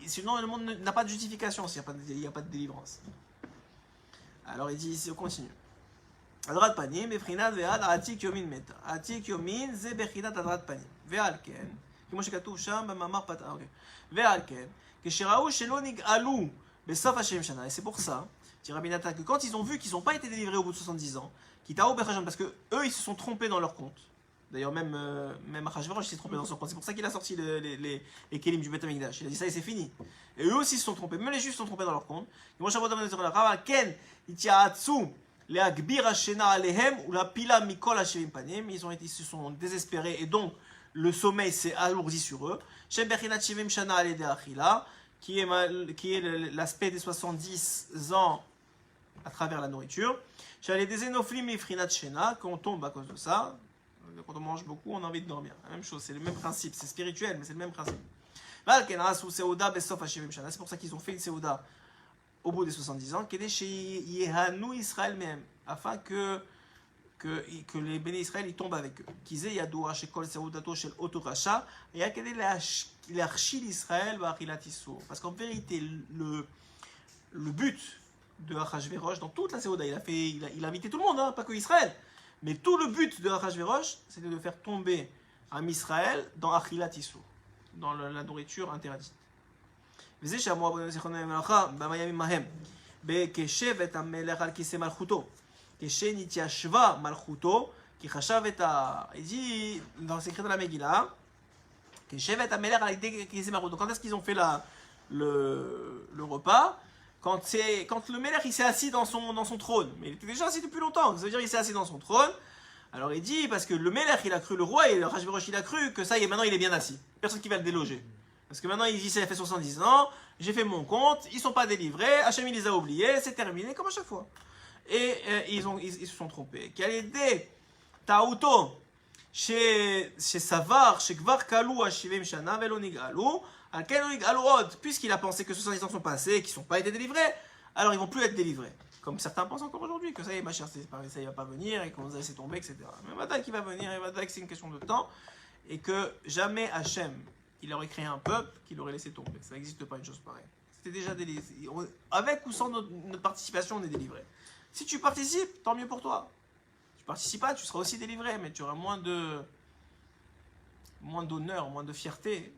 Sinon, le monde n'a pas de justification s'il n'y a pas de délivrance. Alors, il dit ici, on continue. Adrat panim, befrinat ve'al atik yomin meta. Atik yomin, ze bechinat adrat panim. Ve'al ken, כמו שכתוב שם במאמר פתח. ועל כן, כשראו שלא נגאלו בסוף השם שנה, et c'est pour ça, dit Rabbi Nathan, que quand ils ont vu qu'ils n'ont pas été délivrés au bout de 70 ans, parce que eux ils se sont trompés dans leur compte. D'ailleurs même Achashverosh s'est trompé dans son compte. C'est pour ça qu'il a sorti les kelim du Beth Amikdash. Il a dit ça et c'est fini. Et eux aussi se sont trompés. Même les juifs se sont trompés dans leur compte. Ils se sont désespérés et donc le sommeil s'est alourdi sur eux. Qui est l'aspect des 70 ans à travers la nourriture. Quand on tombe à cause de ça, quand on mange beaucoup, on a envie de dormir. La même chose, c'est le même principe, c'est spirituel, mais c'est le même principe. C'est pour ça qu'ils ont fait une Seuda au bout des 70 ans, afin que les bénis Israël ils tombent avec eux. Parce qu'en vérité, le but de Achashverosh, dans toute la Seuda, il a invité tout le monde, hein, pas que Israël. Mais tout le but de Achashverosh, c'était de faire tomber Am Israël dans Achilat Issur, dans la nourriture interdite. וזה שאמרו רבנו זיכרונו לברכה בימים ההם, כשבט המלך על כיסא מלכותו, כשנתיישבה מלכותו, כי חשב il dit dans c'est écrit dans la Megillah, כשבט המלך על כיסא מלכותו. Quand est-ce qu'ils ont fait le repas? Quand le Melech il s'est assis dans son trône, mais il était déjà assis depuis longtemps, ça veut dire il s'est assis dans son trône. Alors il dit, parce que le Melech il a cru, le roi et le Achashverosh il a cru que ça y est, maintenant il est bien assis, personne qui va le déloger. Parce que maintenant il dit, ça fait 70 ans, j'ai fait mon compte, ils ne sont pas délivrés, Hachem il les a oubliés, c'est terminé comme à chaque fois. et ils se sont trompés. Quelle idée Ta'uto chez Savar, chez Kvar Kalou, Hashivim Shana, Velo Nigalou, Alken Nigalou Od, puisqu'il a pensé que 70 ans sont passés et qu'ils n'ont pas été délivrés, alors ils vont plus être délivrés. Comme certains pensent encore aujourd'hui, que ça y est, ma chère, ça il va pas venir et qu'on va laisser tomber, etc. Mais Madak qui va venir, et Madak c'est une question de temps, et que jamais Hachem, il aurait créé un peuple qu'il aurait laissé tomber. Ça n'existe pas une chose pareille. C'était déjà délivré. Avec ou sans notre participation, on est délivré. Si tu participes, tant mieux pour toi. Si tu participes pas, tu seras aussi délivré, mais tu auras moins d'honneur, moins de fierté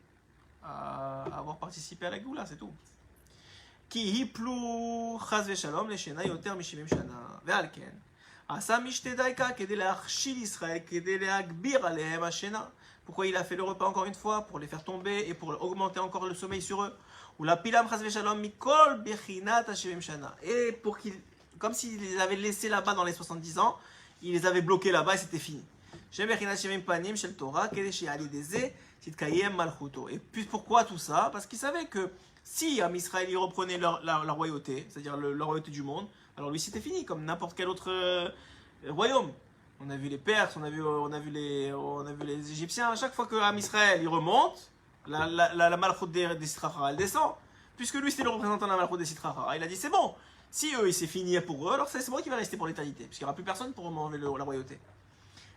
à avoir participé à la Goula, c'est tout. כי היפלו חס ושלום לשינה יותר מ-70 שנה, ועל כן עשה משתה דייקה כדי להכשיל ישראל, כדי להגביר עליהם השינה. Pourquoi il a fait le repas encore une fois? Pour les faire tomber et pour augmenter encore le sommeil sur eux. Ou la pilam chas v'shalom mikol bechinat ha-70 shana. Et pour qu'ils, comme s'ils les avaient laissés là-bas dans les 70 ans, ils les avaient bloqués là-bas et c'était fini. Shem bechinat 70 panim shel Torah kede she'ali deze titkayem malchuto. Et puis pourquoi tout ça? Parce qu'ils savaient que si Am Israël ils reprenaient la royauté, c'est-à-dire la royauté du monde, alors lui c'était fini comme n'importe quel autre royaume. On a vu les Perses, on a vu les Égyptiens. À chaque fois que Am Israël il remonte, la malchoute des Sitrachara elle descend. Puisque lui c'était le représentant de la malchoute des Sitrachara, il a dit c'est bon. Si eux il s'est fini pour eux, alors c'est moi qui va rester pour l'éternité, puisqu'il n'y aura plus personne pour enlever la royauté.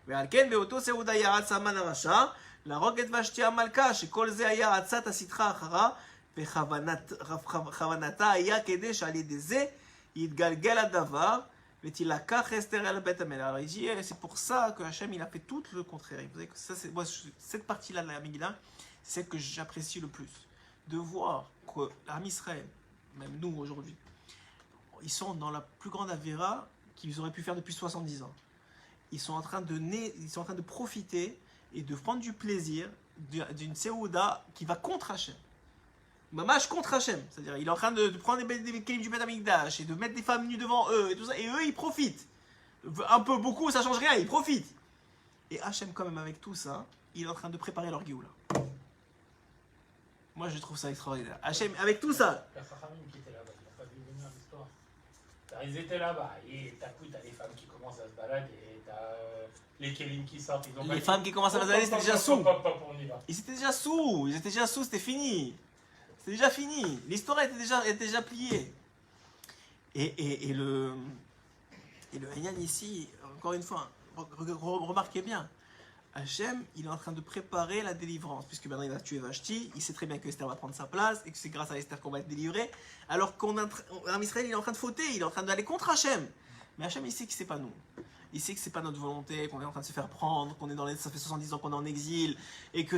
ועל באותו סעודה ירד סמן הרשע, להרוג את ושתי המלכה, שכל זה היה עצת הסטרה אחרה, וכוונתה היה כדי שעל ידי זה יתגלגל הדבר, ותילקח אסתר אל בית המלך. Alors il dit, c'est pour ça que Hachem il a fait tout le contraire. Vous savez que ça, moi, cette partie-là de la Megillah, c'est celle que j'apprécie le plus. De voir que l'Am Israël, même nous aujourd'hui, ils sont dans la plus grande avéra qu'ils auraient pu faire depuis 70 ans. Ils sont en train de profiter et de prendre du plaisir d'une Seouda qui va contre Hachem. Mamash contre Hachem. C'est-à-dire, il est en train de prendre des kelim du Bet Amikdash et de mettre des femmes nues devant eux et tout ça. Et eux, ils profitent. Un peu, beaucoup, ça change rien, ils profitent. Et Hachem, quand même, avec tout ça, il est en train de préparer leur Géoula. Moi, je trouve ça extraordinaire. Hachem, avec tout ça. Les Chachamim qui étaient là-bas, ils n'ont pas vu venir l'histoire. Ils étaient là-bas, et t'as les femmes qui commencent à se balader, t'as les Kélim qui sortent. Ils ont Les femmes qui commencent à se balader, c'était déjà sous. On y va. Ils étaient déjà sous, c'était fini. C'était déjà fini. L'histoire était déjà pliée. Et le Hanyan ici, encore une fois, remarquez bien, Hachem, il est en train de préparer la délivrance, puisque maintenant il va tuer Vashti, il sait très bien que Esther va prendre sa place, et que c'est grâce à Esther qu'on va être délivré, alors qu'en Israël, il est en train de fauter, il est en train d'aller contre Hachem. Mais Hachem, il sait que c'est pas nous. Il sait que c'est pas notre volonté, qu'on est en train de se faire prendre, qu'on est ça fait 70 ans qu'on est en exil, et qu'on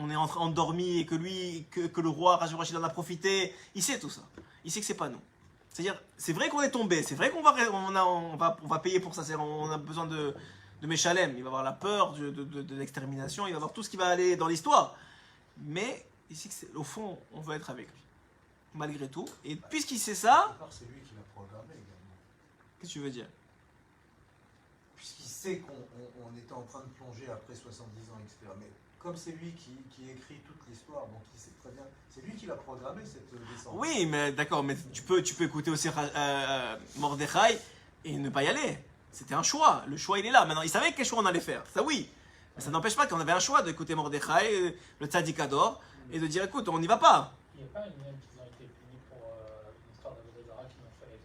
est endormi, et que le roi Rajurash, il en a profité. Il sait tout ça. Il sait que c'est pas nous. C'est-à-dire, c'est vrai qu'on est tombé, c'est vrai qu'on va payer pour ça, c'est-à-dire, on a besoin de Meshalem, il va avoir la peur de l'extermination, il va avoir tout ce qui va aller dans l'histoire. Mais ici, au fond, on veut être avec lui. Malgré tout. Et puisqu'il sait ça... C'est lui qui l'a programmé également. Qu'est-ce que tu veux dire? Puisqu'il sait qu'on était en train de plonger après 70 ans, etc. Mais comme c'est lui qui écrit toute l'histoire, donc il sait très bien... C'est lui qui l'a programmé, cette descente. Oui, mais d'accord, mais tu peux écouter aussi Mordechai et ne pas y aller. C'était un choix. Le choix, il est là. Maintenant, il savait quel choix on allait faire. Ça, oui. Mais ça n'empêche pas qu'on avait un choix d'écouter Mordechai, le Tzadikador, et de dire, écoute, on n'y va pas. Il n'y a pas une même qui ont été punis pour l'histoire d'Avodazara qui l'ont fait avec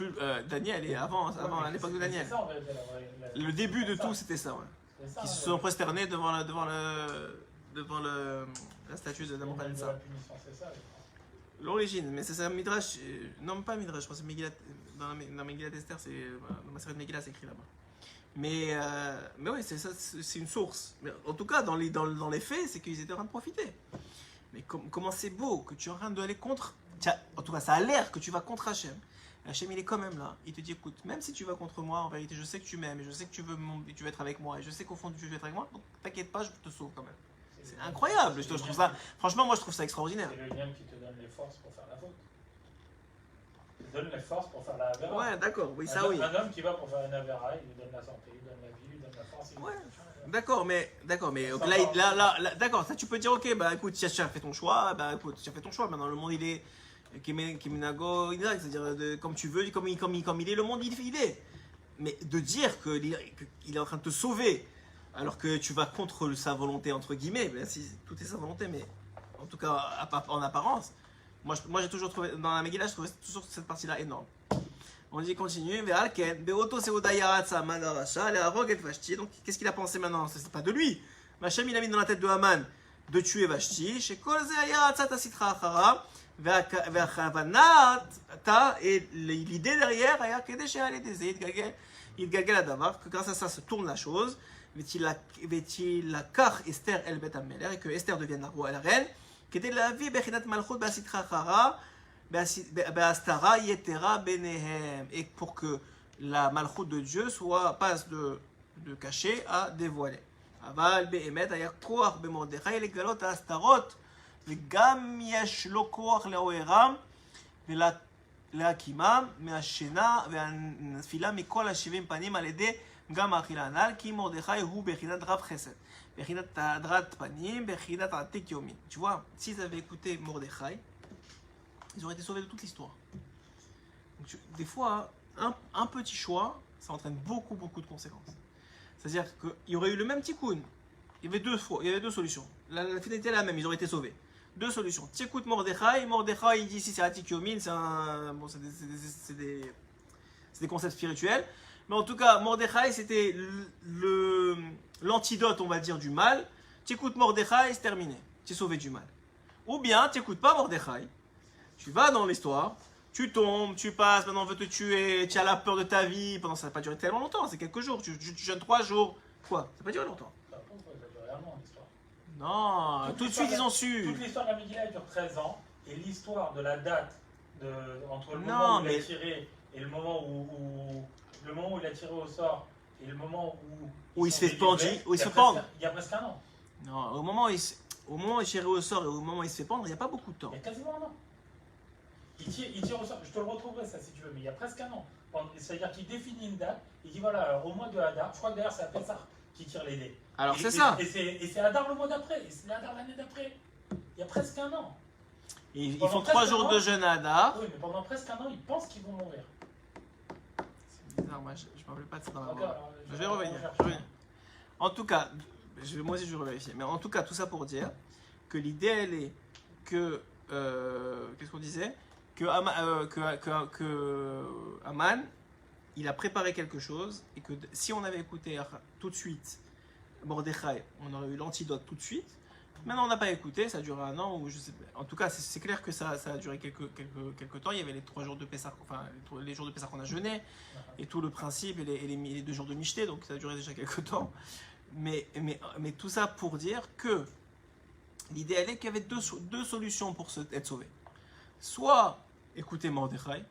Nabucodonosor. Daniel, et avant à l'époque de Daniel. C'est ça, en fait, Le début de tout, c'était ça, ouais. C'est ça, Qui se sont prosternés devant la statue de Nabucodonosor. La punition, c'est ça. L'origine, mais c'est ça, Midrash, non pas Midrash, je pense que Megillat, dans Megillat Esther, dans ma série de Megillah, c'est écrit là-bas. Mais oui, c'est ça, c'est une source. Mais en tout cas, dans les faits, c'est qu'ils étaient en train de profiter. Mais comment c'est beau que tu es en train d'aller contre, en tout cas, ça a l'air que tu vas contre Hachem. Hachem, il est quand même là. Il te dit, écoute, même si tu vas contre moi, en vérité, je sais que tu m'aimes, et je sais que tu veux être avec moi, et je sais qu'au fond, tu veux être avec moi, donc t'inquiète pas, je te sauve quand même. C'est incroyable, je trouve ça. Franchement, moi, je trouve ça extraordinaire. C'est le lien qui te donne les forces pour faire la faute. Il te donne les forces pour faire la Avera. Ouais, d'accord, oui, ça oui. Un homme qui va pour faire une Avera, il lui donne la santé, il lui donne la vie, il lui donne la force. Ouais, d'accord, mais là, d'accord, ça tu peux dire, ok, bah écoute, tu as fait ton choix, bah écoute, tu as fait ton choix, maintenant le monde il est Kiminago, c'est-à-dire comme tu veux, comme il est, le monde il est. Mais de dire qu'il est en train de te sauver alors que tu vas contre sa volonté, entre guillemets, ben, si, tout est sa volonté, mais en tout cas en apparence. Moi j'ai toujours trouvé, dans la Megillah, je trouvais toujours cette partie-là énorme. On dit continue, donc qu'est-ce qu'il a pensé maintenant? C'est pas de lui. Hachem il a mis dans la tête de Haman de tuer Vashti. Et l'idée derrière, que grâce à ça se tourne la chose. Et que Esther devienne la reine. Et pour que la malchut de Dieu passe de caché à dévoilé. אבל באמת היה כוח במרדכי לגלות ההסתרות וגם יש לו כוח לעוררם ולהקימם מהשינה והנפילה מכל 70 פנים על ידי גם האכילה הנ"ל כי מרדכי הוא ביחידת רב חסד ביחידת הדרת פנים ביחידת עתיק יומין. Tu vois, s'ils avaient écouté Mordechai, ils auraient été sauvés de toute l'histoire. Donc, des fois, un petit choix, ça entraîne beaucoup de conséquences. C'est-à-dire qu'il y aurait eu le même tikkun. Il y avait deux solutions. La finalité est la même, ils auraient été sauvés. Deux solutions. Tu écoutes Mordechai, il dit ici c'est Atik Yomin, c'est des concepts spirituels. Mais en tout cas, Mordechai c'était l'antidote, on va dire, du mal. Tu écoutes Mordechai, c'est terminé. Tu es sauvé du mal. Ou bien, tu n'écoutes pas Mordechai, tu vas dans l'histoire, tu tombes, tu passes, maintenant on veut te tuer, tu as la peur de ta vie, pendant ça n'a pas duré tellement longtemps, c'est quelques jours, tu jeûnes 3 jours. Quoi? Ça n'a pas duré longtemps. Ça a duré un an l'histoire. Non, tout de suite ils ont su. Toute l'histoire de la Megillah dure 13 ans, et l'histoire de la date entre le moment où il a tiré et le moment où il a tiré au sort et le moment où il se fait pendre, il y a presque un an. Non, au moment où il est tiré au sort et au moment où il se fait pendre, il n'y a pas beaucoup de temps. Il y a quasiment un an. Il tire au sort, je te le retrouverai ça si tu veux, mais il y a presque un an. C'est-à-dire qu'il définit une date, il dit voilà, alors, au mois de Hadar, je crois que d'ailleurs c'est à Pessah qui tire les dés. Alors c'est ça. Et c'est Hadar le mois d'après, et c'est Hadar l'année d'après. Il y a presque un an. Ils font 3 jours de jeûne à Hadar. Oui, mais pendant presque un an, ils pensent qu'ils vont mourir. C'est bizarre, moi je ne me rappelle pas de ça dans la D'accord, voix. Je vais revenir. En tout cas, moi aussi je vais revérifier. Mais en tout cas, tout ça pour dire que l'idée elle est que. Qu'est-ce qu'on disait? Que Haman, il a préparé quelque chose et que si on avait écouté tout de suite Mordechai, on aurait eu l'antidote tout de suite. Maintenant, on n'a pas écouté, ça a duré un an ou je sais pas. En tout cas, c'est clair que ça a duré quelques temps. Il y avait les 3 jours de Pessah, enfin les jours de Pessah qu'on a jeûné et tout le principe et les 2 jours de Michté, donc ça a duré déjà quelques temps. Mais tout ça pour dire que l'idée elle est qu'il y avait deux solutions pour être sauvé. Soit écouter Mordechai,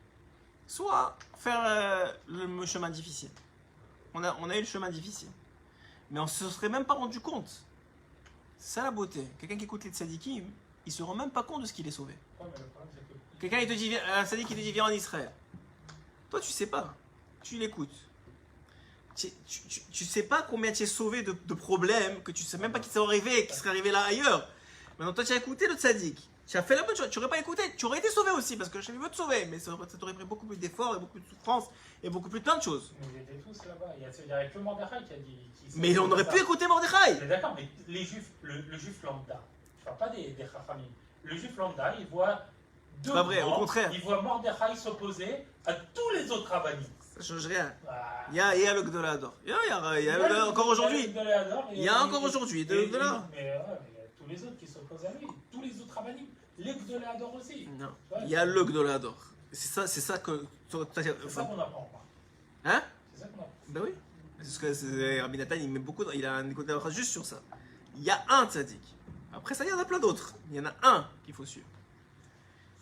soit faire le chemin difficile. On a eu le chemin difficile. Mais on ne se serait même pas rendu compte. C'est ça la beauté. Quelqu'un qui écoute les tzadikim, il ne se rend même pas compte de ce qu'il est sauvé. Ouais, mais le problème, c'est que... Quelqu'un il te dit, un tzadik il te dit viens en Israël. Toi tu sais pas. Tu l'écoutes. Tu sais pas combien tu es sauvé de problèmes, que tu sais même pas qui serait arrivé là ailleurs. Maintenant toi tu as écouté le tzadik. Tu as fait la bonne chose, tu n'aurais pas écouté, tu aurais été sauvé aussi, parce que je veut te sauver, mais ça t'aurait pris beaucoup plus d'efforts et beaucoup de souffrance et beaucoup plus de plein de choses. Mais ils étaient tous là-bas, il y avait que Mordechai qui a dit... Mais on aurait pu écouter Mordechai. D'accord, mais les juifs, le juif lambda, je ne parle pas des chachamim, le juif lambda, il voit deux pas vrai, grands, au contraire. Il voit Mordechai s'opposer à tous les autres rabbinim. Ça change rien. Ah. Il y a le Gdolador. Il y a encore aujourd'hui. Il y a encore aujourd'hui de Gdolador. Mais tous les autres qui s'opposent à lui, tous les autres rabbinim. Les Gdolador aussi. Non. Il y a le Gdolador. C'est ça que. C'est ça qu'on apprend. Hein? C'est ça qu'on apprend. Ben oui. Parce que Rabbi Nathan, il met beaucoup. Il a un écoute juste sur ça. Il y a un tzaddik. Après ça, il y en a plein d'autres. Il y en a un qu'il faut suivre.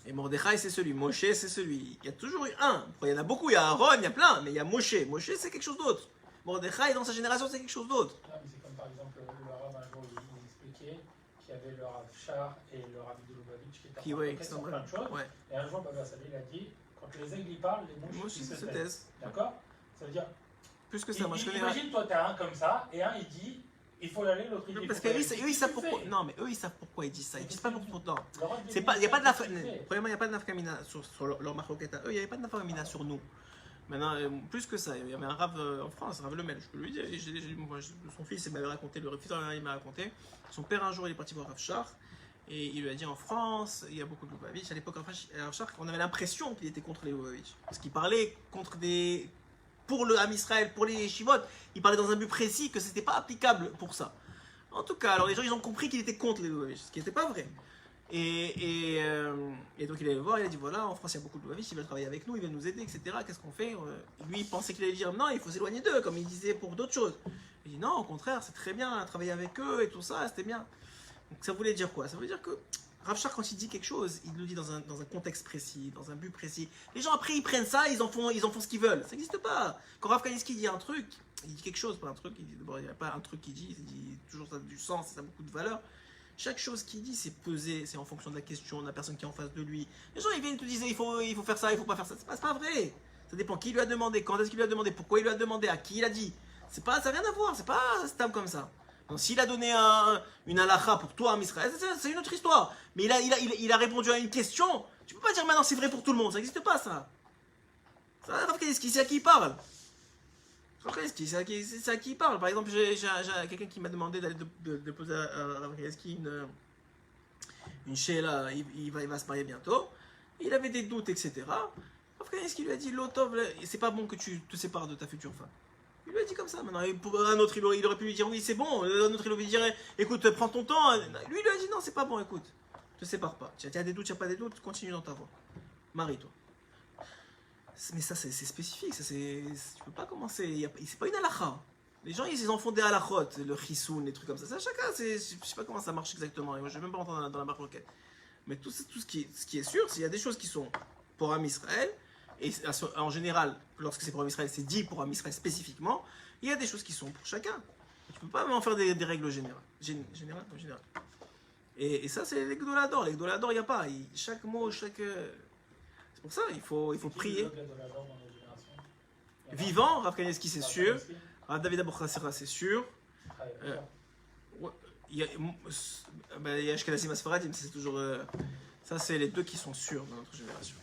Et Mordechai, c'est celui. Moshe, c'est celui. Il y a toujours eu un. Après, il y en a beaucoup. Il y a Aaron, il y a plein. Mais il y a Moshe. Moshe, c'est quelque chose d'autre. Mordechai, dans sa génération, c'est quelque chose d'autre. Non, mais c'est comme par exemple le Rav un jour, il expliquait qu'il y avait le Rav Char et le Rav de Lubavitch qui étaient sur plein de choses. Ouais. Et un jour, Baba Salé, il a dit, quand les aigles y parlent, les mouches se taisent. D'accord? Ça veut dire... Plus que ça, moi je connais. Imagine, toi, tu as un comme ça, et un, il dit, Il faut l'aller, l'autre il dit. Parce faut pas qu'eux, aller. eux, ils savent Qu'est-ce que pourquoi. tu fais Non, mais eux, ils savent pourquoi ils disent ça. Ils disent pas pour tout le temps. L'Europe C'est dit, pas, il n'y a pas de la. qu'est-ce que tu fais Premièrement, il n'y a pas de nafkamina sur leur marloquette à eux. Il n'y avait pas de nafkamina sur nous. Maintenant, plus que ça, il y avait un rave en France, Rav Lemel. Je peux lui dire, son fils, il m'avait raconté, le fils il m'a raconté. Son père, un jour, il est parti voir Rav Shach. Et il lui a dit en France, il y a beaucoup de Lubavitch. À l'époque, Rav Shach, on avait l'impression qu'il était contre les Lubavitch. Parce qu'il parlait contre des. Pour le Ham Israël, pour les Shivot, il parlait dans un but précis que c'était pas applicable pour ça. En tout cas, alors les gens ils ont compris qu'il était contre les Lubavitch, ce qui n'était pas vrai. Et donc il allait le voir, il a dit voilà, en France il y a beaucoup de Lubavitch, ils veulent travailler avec nous, ils veulent nous aider, etc. Qu'est-ce qu'on fait? Lui il pensait qu'il allait dire non, il faut s'éloigner d'eux, comme il disait pour d'autres choses. Il dit non, au contraire, c'est très bien, travailler avec eux et tout ça, c'était bien. Donc ça voulait dire quoi? Ça voulait dire que Rav Shach, quand il dit quelque chose, il le dit dans un contexte précis, dans un but précis. Les gens après ils prennent ça, ils en font ce qu'ils veulent. Ça n'existe pas. Quand Rav Kanievski dit un truc, il dit quelque chose, pas un truc, il n'y a pas un truc qu'il dit, il dit toujours ça a du sens, ça a beaucoup de valeur. Chaque chose qu'il dit, c'est pesé, c'est en fonction de la question, de la personne qui est en face de lui. Les gens ils viennent te dire il faut faire ça, il faut pas faire ça. C'est pas vrai. Ça dépend qui lui a demandé, quand est-ce qu'il lui a demandé, pourquoi il lui a demandé, à qui il a dit. Ça n'a rien à voir, c'est pas stable comme ça. Donc s'il a donné une halakha pour toi, Israël, c'est une autre histoire. Mais il a répondu à une question. Tu peux pas dire maintenant c'est vrai pour tout le monde, ça n'existe pas ça. Rav Kanievski, c'est à qui il parle. C'est à qui il parle. Par exemple, j'ai quelqu'un qui m'a demandé d'aller de poser à Rav Kanievski une sheila, il va se marier bientôt. Il avait des doutes, etc. Rav Kanievski lui a dit Lotov, c'est pas bon que tu te sépares de ta future femme. Il lui a dit comme ça. Maintenant, pour un autre, il aurait pu lui dire oui, c'est bon. Un autre, il lui dirait écoute, prends ton temps. Lui, il lui a dit non, c'est pas bon, écoute, te sépare pas. Tu as des doutes, tu n'as pas des doutes, continue dans ta voie. Marie-toi. Mais ça, c'est spécifique. Ça, tu peux pas commencer. C'est pas une halakha. Les gens, ils en font des halakhot, le chisoun, les trucs comme ça. Ça chacun, je sais pas comment ça marche exactement. Moi, je vais même pas rentrer dans la marque roquette. Mais tout ce qui est sûr, c'est qu'il y a des choses qui sont pour Am Israël. Et en général, lorsque c'est pour Am Israël, c'est dit pour Am Israël spécifiquement. Il y a des choses qui sont pour chacun. Tu peux pas en faire des règles générales. Générales. Et ça, c'est les Gdolador. Les Gdolador, il n'y a pas. Chaque mot, chaque. C'est pour ça, il faut prier. Vivant, Rav Kanievski, c'est sûr. Rav David Abukhasera, c'est sûr. Il y a Ashkenazim Asfaradim, c'est toujours. Ça, c'est les deux qui sont sûrs dans notre génération.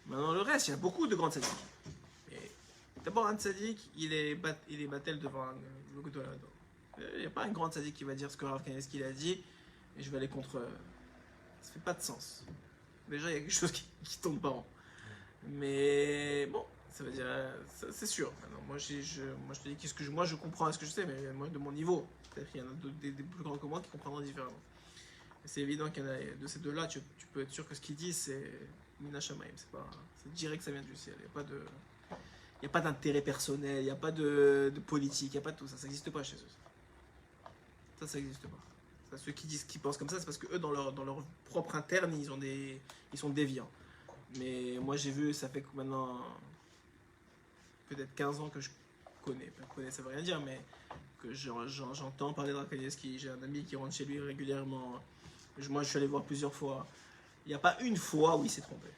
Maintenant, le reste, il y a beaucoup de grands tzaddik. D'abord, un tzaddik, il est battel devant le Gdolador. Il n'y a pas un grand tzaddik qui va dire ce que Rav Kanievski a dit et je vais aller contre. Ça fait pas de sens. Déjà, il y a quelque chose qui tombe pas rond. Mais bon, ça veut dire. C'est sûr. Maintenant, moi, je te dis qu'est-ce que moi, je comprends ce que je sais, mais moi, de mon niveau. Peut-être qu'il y en a des plus grands que moi qui comprendront différemment. Mais c'est évident qu'il y en a de ces deux-là, tu peux être sûr que ce qu'ils disent, c'est Mina Shamaim. C'est direct que ça vient du ciel. Il n'y a pas d'intérêt personnel, il n'y a pas de politique, il n'y a pas de tout ça. Ça n'existe pas chez eux. Ça n'existe pas. Ça, ceux qui pensent comme ça, c'est parce que eux, dans leur propre interne, ils sont déviants. Mais moi, j'ai vu, ça fait maintenant peut-être 15 ans que je connais. Ça veut rien dire, mais que j'entends parler de Rav Kanievski. J'ai un ami qui rentre chez lui régulièrement. Moi, je suis allé voir plusieurs fois. Il n'y a pas une fois où il s'est trompé.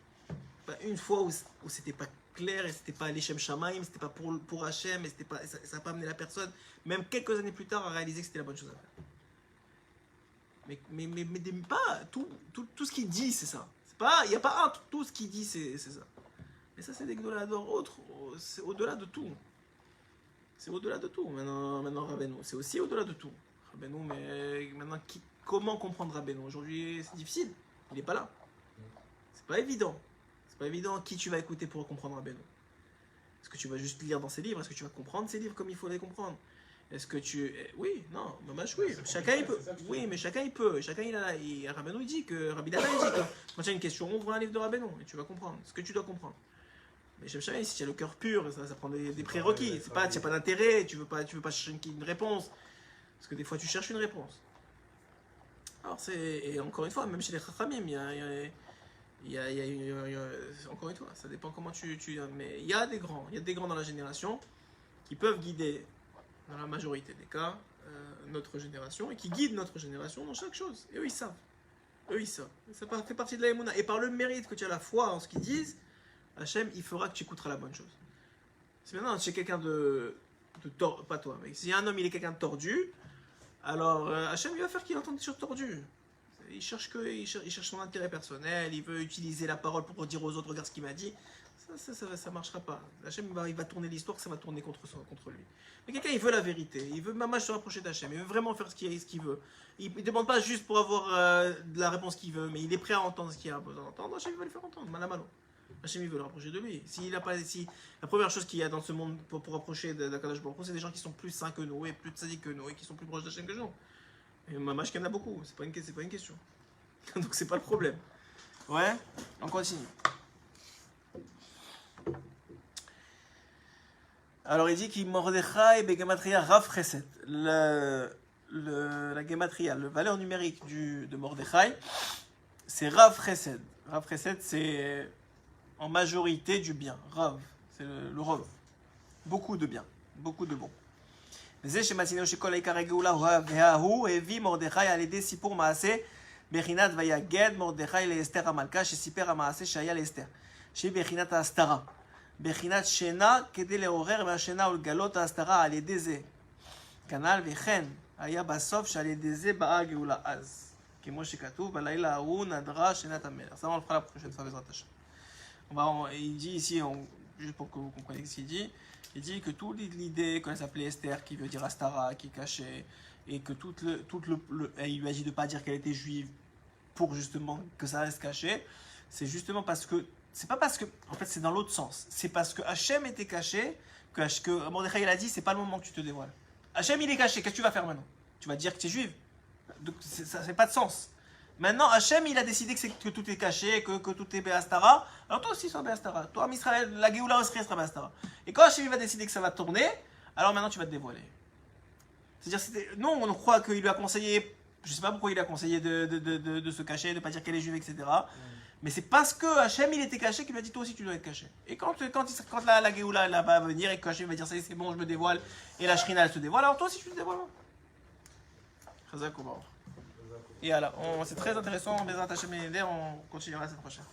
Pas une fois où c'était pas clair et c'était pas Leshem Shamaim, c'était pas pour Hachem, et ça n'a pas amené la personne, même quelques années plus tard, à réaliser que c'était la bonne chose à faire. Mais pas tout ce qu'il dit, c'est ça. Il n'y a pas tout ce qu'il dit, c'est ça. Mais ça, c'est des Gdolador autres. C'est au-delà de tout. C'est au-delà de tout. Maintenant Rabbeinu, c'est aussi au-delà de tout. Rabbeinu, mais maintenant, comment comprendre Rabbeinu? Aujourd'hui, c'est difficile. Il n'est pas là. C'est pas évident. C'est pas évident qui tu vas écouter pour comprendre Rabbeinu. Est-ce que tu vas juste lire dans ses livres? Est-ce que tu vas comprendre ses livres comme il faut les comprendre? Est-ce que tu... Oui, non, mamash, oui. Chacun il peut. Oui, mais chacun il peut. Chacun il a... Rabbeinu il dit que... Rabbi Dana il dit que quand tu as une question, ouvre un livre de Rabbeinu et tu vas comprendre ce que tu dois comprendre. Mais Shem Shamaim, si tu as le cœur pur, ça prend des prérequis. Tu n'as pas d'intérêt, tu veux pas chercher une réponse. Parce que des fois tu cherches une réponse. Alors et encore une fois, même chez les Chachamim, encore une fois, ça dépend comment mais il y a des grands dans la génération qui peuvent guider, dans la majorité des cas, notre génération, et qui guident notre génération dans chaque chose. Et eux, ils savent. Ça fait partie de la Emouna. Et par le mérite que tu as la foi en ce qu'ils disent, Hachem, il fera que tu écouteras la bonne chose. Si maintenant, chez quelqu'un de tort, pas toi, mais si un homme, il est quelqu'un de tordu, alors Hachem il va faire qu'il entende des choses tordues. Il cherche son intérêt personnel, il veut utiliser la parole pour dire aux autres regarde ce qu'il m'a dit. Ça marchera pas. Hachem il va tourner l'histoire, ça va tourner contre lui. Mais quelqu'un il veut la vérité, il veut mamash se rapprocher d'Hachem, il veut vraiment faire ce qu'il veut. Il ne demande pas juste pour avoir de la réponse qu'il veut, mais il est prêt à entendre ce qu'il a besoin d'entendre. Hachem il va le faire entendre, malamalo. Hachem il veut le rapprocher de lui. Si la première chose qu'il y a dans ce monde pour rapprocher d'Akadosh Baruch Hu, c'est des gens qui sont plus saints que nous et plus tzaddik que nous et qui sont plus proches d'Hachem que nous. Et mamash qu'il y en a beaucoup, c'est pas une question. Donc c'est pas le problème. Ouais, on continue. Alors il dit qu'il Mordechai begematria Rav Chesed. La gematria, la valeur numérique de Mordechai, c'est Rav Chesed. Rav Chesed, c'est en majorité du bien. Rav, c'est le Rav. Beaucoup de bien, beaucoup de bon. וזה שמצינו שכל העיקר הגאולה הוא הביא מרדכי על ידי סיפור מעשה בחינת ויגד מרדכי לאסתר המלכה שסיפר המעשה שהיה לאסתר שהיא בחינת ההסתרה בחינת שינה כדי לעורר מהשינה ולגלות ההסתרה על ידי זה כנ"ל וכן היה בסוף שעל ידי זה באה הגאולה אז כמו שכתוב בלילה ההוא נדרה שינת המלך. Ça on le fera la prochaine fois בעזרת השם. Il dit ici, juste pour que vous compreniez ce qu'il dit, il dit que toute l'idée qu'on s'appelait Esther, qui veut dire Astara, qui est cachée, et que il lui a dit de ne pas dire qu'elle était juive pour justement que ça reste caché, c'est justement parce que, c'est pas parce que, en fait c'est dans l'autre sens, c'est parce que Hachem était caché, que Mordechai il a dit c'est pas le moment que tu te dévoiles. Hachem il est caché, qu'est-ce que tu vas faire maintenant? Tu vas dire que tu es juive? Donc ça n'a pas de sens. Maintenant, Hachem, il a décidé que tout est caché, que tout est Béastara. Alors toi aussi, sois Béastara. Toi, Israël, la Géoula aussi sera Béastara. Et quand Hachem va décider que ça va tourner, alors maintenant tu vas te dévoiler. C'est-à-dire, nous, on croit qu'il lui a conseillé, je ne sais pas pourquoi il a conseillé de se cacher, de ne pas dire qu'elle est juive, etc. Mais c'est parce que Hachem, il était caché qu'il lui a dit toi aussi, tu dois être caché. Et quand la Géoula elle va venir et que Hachem va dire ça y est, c'est bon, je me dévoile, et la Shrina, elle se dévoile, alors toi aussi, tu te dévoiles. Chazak ou Baruch. Et alors, c'est très intéressant, on continuera la semaine prochaine.